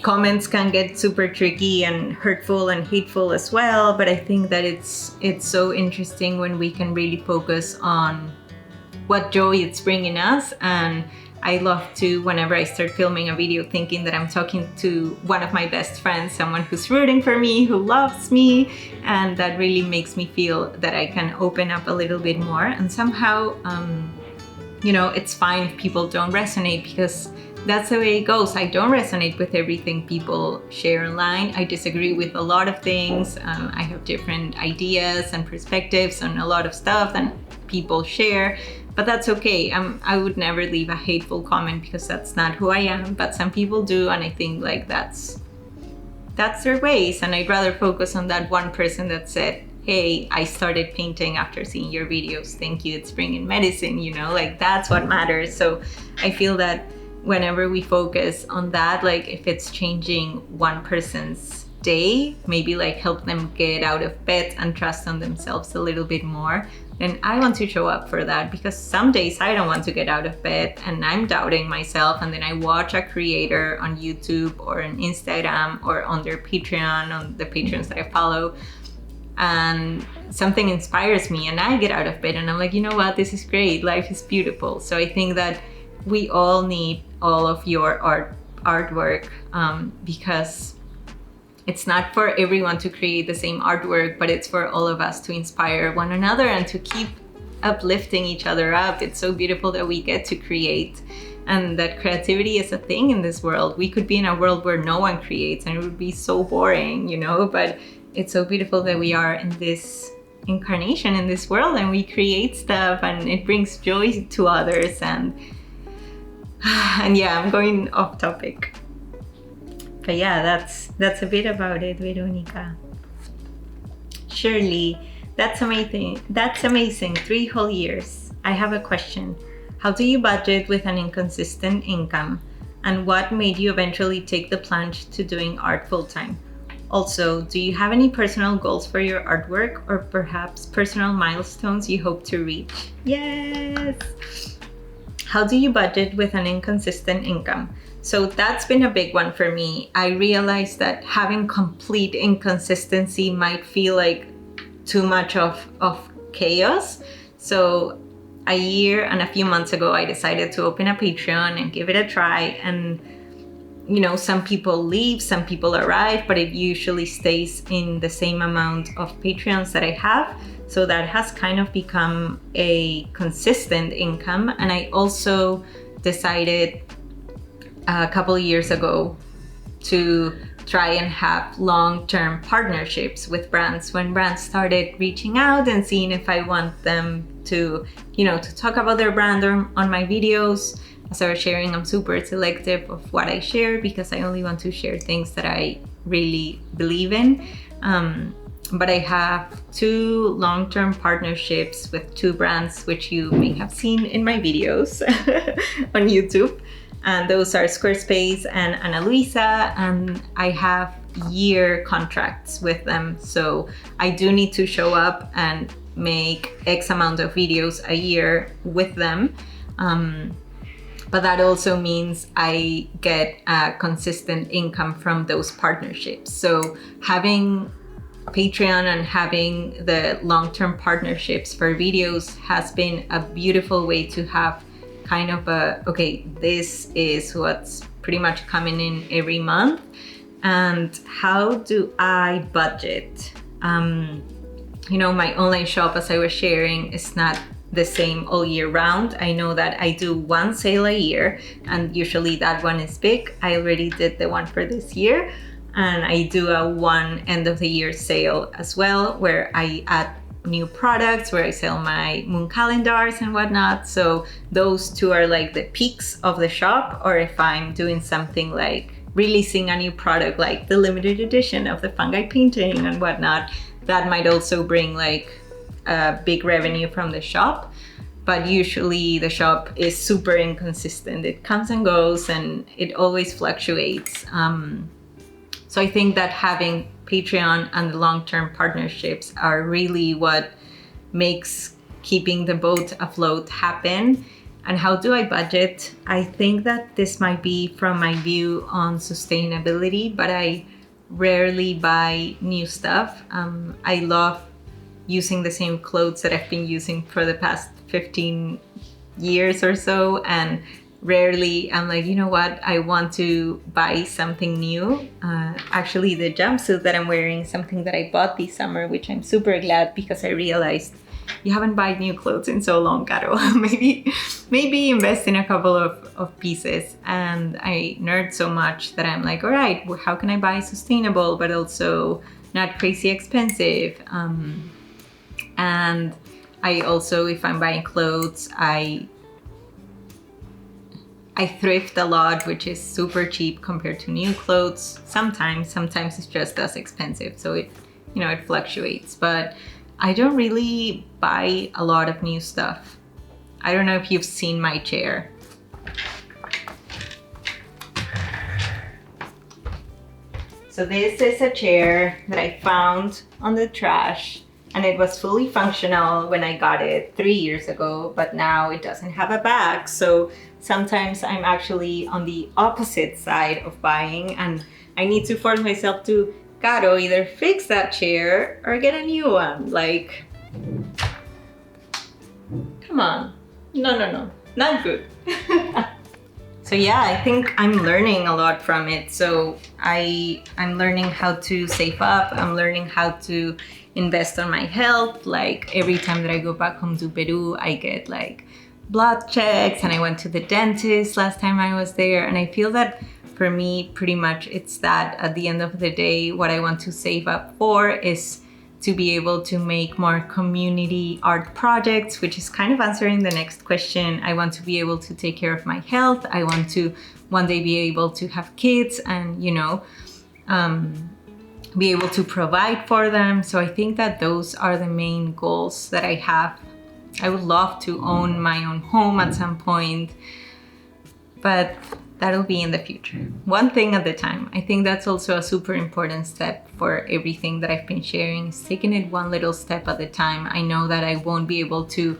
comments can get super tricky and hurtful and hateful as well. But I think that it's so interesting when we can really focus on what joy it's bringing us. And I love to, whenever I start filming a video, thinking that I'm talking to one of my best friends, someone who's rooting for me, who loves me, and that really makes me feel that I can open up a little bit more. And somehow, you know, it's fine if people don't resonate, because that's the way it goes. I don't resonate with everything people share online. I disagree with a lot of things. I have different ideas and perspectives on a lot of stuff than people share. But that's okay. I would never leave a hateful comment, because that's not who I am. But some people do, and I think like that's their ways. And I'd rather focus on that one person that said, hey, I started painting after seeing your videos. Thank you. It's bringing medicine, you know, like that's what matters. So I feel that whenever we focus on that, like if it's changing one person's day, maybe like help them get out of bed and trust on themselves a little bit more, then I want to show up for that. Because some days I don't want to get out of bed and I'm doubting myself, and then I watch a creator on YouTube or on Instagram or on their Patreon, on the Patreons that I follow, and something inspires me and I get out of bed and I'm like, you know what, this is great, life is beautiful. So I think that we all need all of your artwork, because it's not for everyone to create the same artwork, but it's for all of us to inspire one another and to keep uplifting each other up. It's so beautiful that we get to create, and that creativity is a thing in this world. We could be in a world where no one creates and it would be so boring, you know, but it's so beautiful that we are in this incarnation in this world and we create stuff and it brings joy to others. And yeah, I'm going off topic. But yeah, that's a bit about it, Veronica. Shirley, that's amazing. That's amazing. 3 whole years. I have a question. How do you budget with an inconsistent income? And what made you eventually take the plunge to doing art full time? Also, do you have any personal goals for your artwork, or perhaps personal milestones you hope to reach? Yes! How do you budget with an inconsistent income? So that's been a big one for me. I realized that having complete inconsistency might feel like too much of chaos. So a year and a few months ago, I decided to open a Patreon and give it a try. And, you know, some people leave, some people arrive, but it usually stays in the same amount of Patreons that I have. So that has kind of become a consistent income. And I also decided a couple of years ago to try and have long-term partnerships with brands. When brands started reaching out and seeing if I want them to, you know, to talk about their brand on my videos. As I was sharing, I'm super selective of what I share, because I only want to share things that I really believe in. But I have 2 long-term partnerships with 2 brands, which you may have seen in my videos on YouTube. And those are Squarespace and Ana Luisa, and I have year contracts with them. So I do need to show up and make X amount of videos a year with them. But that also means I get a consistent income from those partnerships. So having Patreon and having the long-term partnerships for videos has been a beautiful way to have kind of okay, this is what's pretty much coming in every month. And how do I budget? You know, my online shop, as I was sharing, is not the same all year round. I know that I do 1 sale a year, and usually that one is big. I already did the one for this year, and I do a 1 end of the year sale as well, where I add new products, where I sell my moon calendars and whatnot. So those 2 are like the peaks of the shop. Or if I'm doing something like releasing a new product, like the limited edition of the fungi painting and whatnot, that might also bring like a big revenue from the shop. But usually the shop is super inconsistent. It comes and goes and it always fluctuates. So I think that having Patreon and the long-term partnerships are really what makes keeping the boat afloat happen. And how do I budget? I think that this might be from my view on sustainability, but I rarely buy new stuff. I love using the same clothes that I've been using for the past 15 years or so, and rarely I'm like, you know what, I want to buy something new. Actually, the jumpsuit that I'm wearing is something that I bought this summer, which I'm super glad, because I realized you haven't bought new clothes in so long, Caro. maybe invest in a couple of pieces. And I nerd so much that I'm like, all right, well, how can I buy sustainable but also not crazy expensive? And I also, if I'm buying clothes, I thrift a lot, which is super cheap compared to new clothes. Sometimes it's just as expensive. So it fluctuates, but I don't really buy a lot of new stuff. I don't know if you've seen my chair. So this is a chair that I found on the trash, and it was fully functional when I got it 3 years ago, but now it doesn't have a back. So sometimes I'm actually on the opposite side of buying, and I need to force myself to, Caro, either fix that chair or get a new one. Like, come on. No, not good. So yeah, I think I'm learning a lot from it. So I'm learning how to save up. I'm learning how to invest on my health. Like every time that I go back home to Peru, I get like blood checks, and I went to the dentist last time I was there. And I feel that for me, pretty much it's that at the end of the day, what I want to save up for is to be able to make more community art projects, which is kind of answering the next question. I want to be able to take care of my health. I want to one day be able to have kids and, be able to provide for them. So I think that those are the main goals that I have. I would love to own my own home at some point, but that'll be in the future. One thing at a time. I think that's also a super important step for everything that I've been sharing, is taking it one little step at a time. I know that I won't be able to,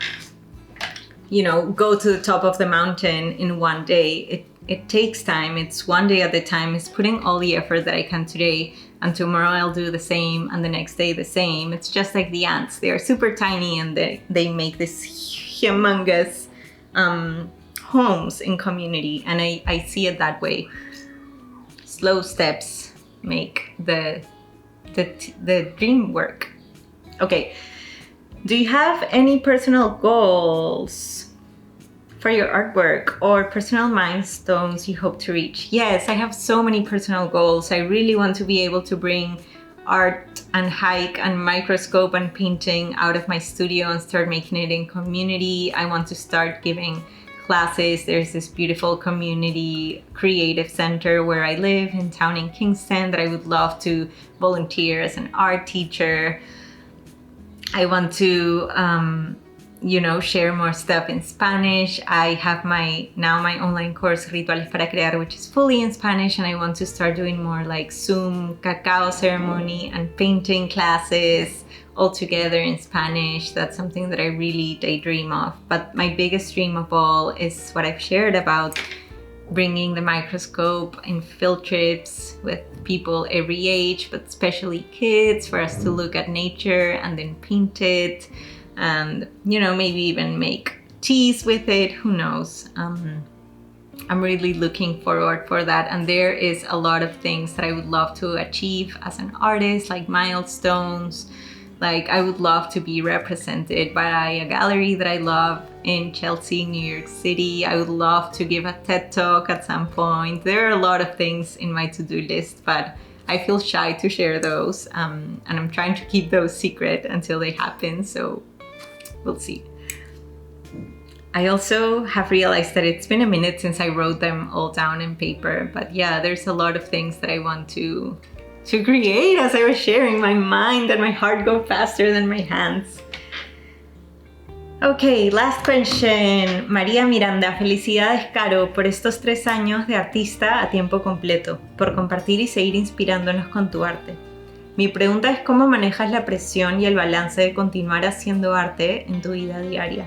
go to the top of the mountain in one day. It takes time. It's one day at a time. It's putting all the effort that I can today, and tomorrow I'll do the same, and the next day the same. It's just like the ants. They are super tiny, and they make this humongous homes in community, and I see it that way. Slow steps make the dream work. Okay, do you have any personal goals for your artwork or personal milestones you hope to reach? Yes, I have so many personal goals. I really want to be able to bring art and hike and microscope and painting out of my studio and start making it in community. I want to start giving classes. There's this beautiful community creative center where I live in town in Kingston that I would love to volunteer as an art teacher. I want to share more stuff in Spanish. I have my online course Rituales para Crear, which is fully in Spanish, and I want to start doing more like Zoom cacao ceremony and painting classes all together in Spanish. That's something that I really daydream of. But my biggest dream of all is what I've shared about bringing the microscope in field trips with people every age, but especially kids, for us to look at nature and then paint it. And maybe even make teas with it, who knows. I'm really looking forward for that, and there is a lot of things that I would love to achieve as an artist, like milestones. Like I would love to be represented by a gallery that I love in Chelsea, New York City. I would love to give a TED Talk at some point. There are a lot of things in my to-do list, but I feel shy to share those, and I'm trying to keep those secret until they happen, so we'll see. I also have realized that it's been a minute since I wrote them all down in paper, but yeah, there's a lot of things that I want to create. As I was sharing, my mind and my heart go faster than my hands. Ok, last question. María Miranda, felicidades Caro por estos 3 años de artista a tiempo completo, por compartir y seguir inspirándonos con tu arte. Mi pregunta es cómo manejas la presión y el balance de continuar haciendo arte en tu vida diaria.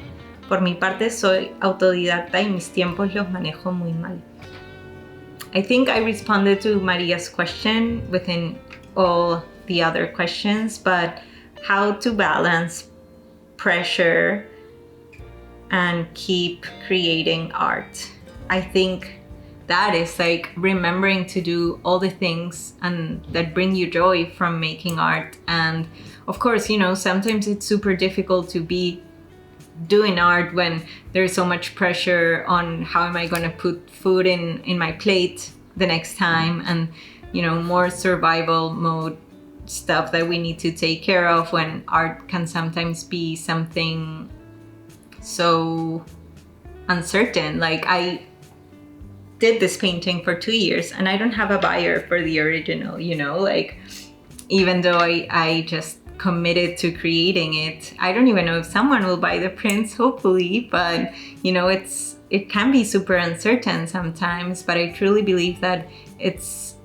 Por mi parte soy autodidacta y mis tiempos los manejo muy mal. I think I responded to Maria's question within all the other questions, but how to balance pressure and keep creating art. I think that is like remembering to do all the things and that bring you joy from making art. And of course, you know, sometimes it's super difficult to be doing art when there's so much pressure on how am I going to put food in my plate the next time, and you know, more survival mode stuff that we need to take care of, when art can sometimes be something so uncertain. Like I did this painting for 2 years and I don't have a buyer for the original, you know, like even though I just committed to creating it, I don't even know if someone will buy the prints, hopefully, but you know, it can be super uncertain sometimes. But I truly believe that it's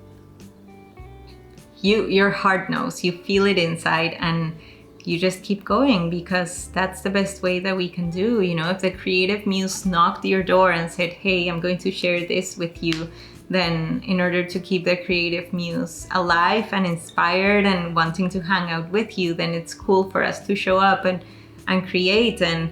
your heart knows, you feel it inside, and you just keep going, because that's the best way that we can do. You know, if the creative muse knocked your door and said, hey, I'm going to share this with you, then in order to keep the creative muse alive and inspired and wanting to hang out with you, then it's cool for us to show up and create. And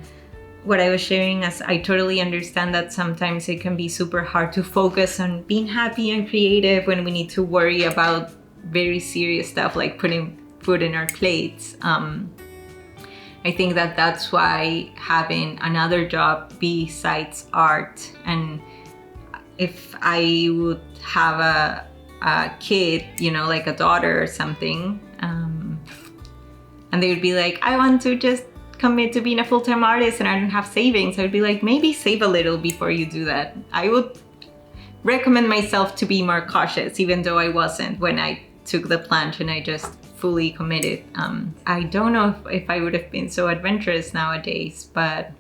what I was sharing, as I totally understand that sometimes it can be super hard to focus on being happy and creative when we need to worry about very serious stuff like putting food in our plates. I think that that's why having another job besides art, and if I would have a kid, you know, like a daughter or something, and they would be like, I want to just commit to being a full-time artist and I don't have savings, I would be like, maybe save a little before you do that. I would recommend myself to be more cautious, even though I wasn't when I took the plunge and I just fully committed. I don't know if I would have been so adventurous nowadays, but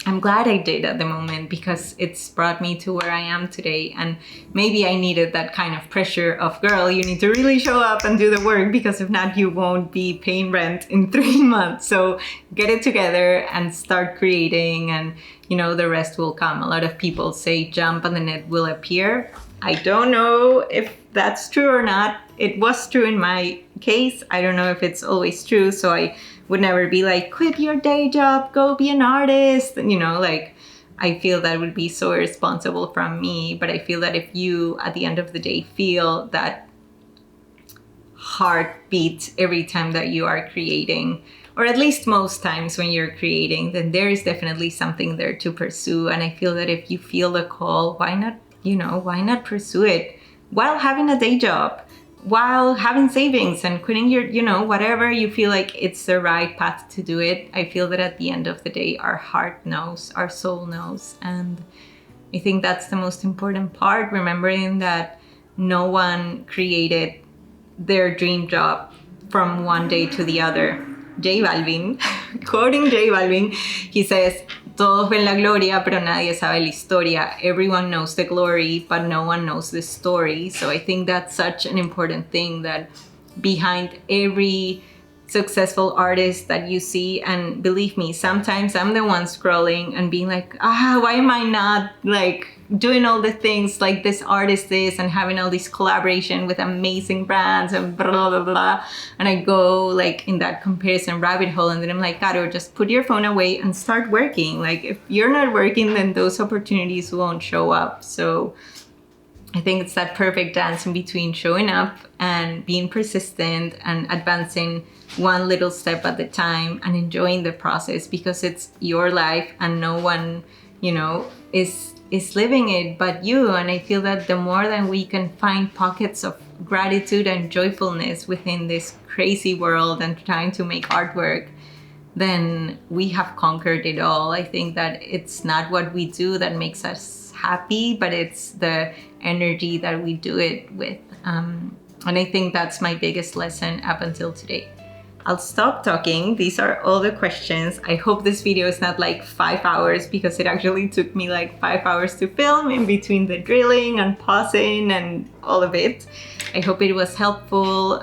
I'm glad I did at the moment, because it's brought me to where I am today. And maybe I needed that kind of pressure of, girl, you need to really show up and do the work, because if not, you won't be paying rent in 3 months. So get it together and start creating, and you know, the rest will come. A lot of people say jump and the net will appear. I don't know if that's true or not. It was true in my case. I don't know if it's always true. So I would never be like, quit your day job, go be an artist. You know, like, I feel that would be so irresponsible from me. But I feel that if you, at the end of the day, feel that heartbeat every time that you are creating, or at least most times when you're creating, then there is definitely something there to pursue. And I feel that if you feel the call, why not, you know, why not pursue it while having a day job, while having savings and quitting your, you know, whatever you feel like it's the right path to do it. I feel that at the end of the day, our heart knows, our soul knows. And I think that's the most important part, remembering that no one created their dream job from one day to the other. J Balvin, quoting J Balvin, he says, todos ven la gloria, pero nadie sabe la historia. Everyone knows the glory, but no one knows the story. So I think that's such an important thing, that behind every successful artist that you see, and believe me, sometimes I'm the one scrolling and being like, why am I not like doing all the things like this artist is, and having all this collaboration with amazing brands and blah, blah, blah. And I go like in that comparison rabbit hole, and then I'm like, Caro, just put your phone away and start working. Like, if you're not working, then those opportunities won't show up. So I think it's that perfect dance in between showing up and being persistent and advancing one little step at a time and enjoying the process, because it's your life and no one, you know, is living it but you. And I feel that the more that we can find pockets of gratitude and joyfulness within this crazy world and trying to make artwork, then we have conquered it all. I think that it's not what we do that makes us happy, but it's the energy that we do it with. And I think that's my biggest lesson up until today. I'll stop talking. These are all the questions. I hope this video is not like 5 hours, because it actually took me like 5 hours to film in between the drilling and pausing and all of it. I hope it was helpful.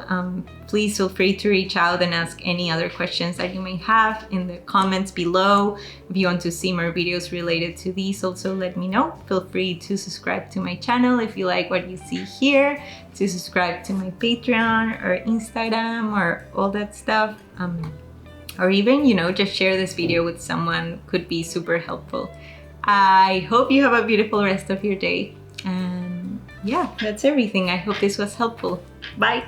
Please feel free to reach out and ask any other questions that you may have in the comments below. If you want to see more videos related to these, also let me know. Feel free to subscribe to my channel if you like what you see here, to subscribe to my Patreon or Instagram or all that stuff. Or even, just share this video with someone, could be super helpful. I hope you have a beautiful rest of your day. And yeah, that's everything. I hope this was helpful. Bye.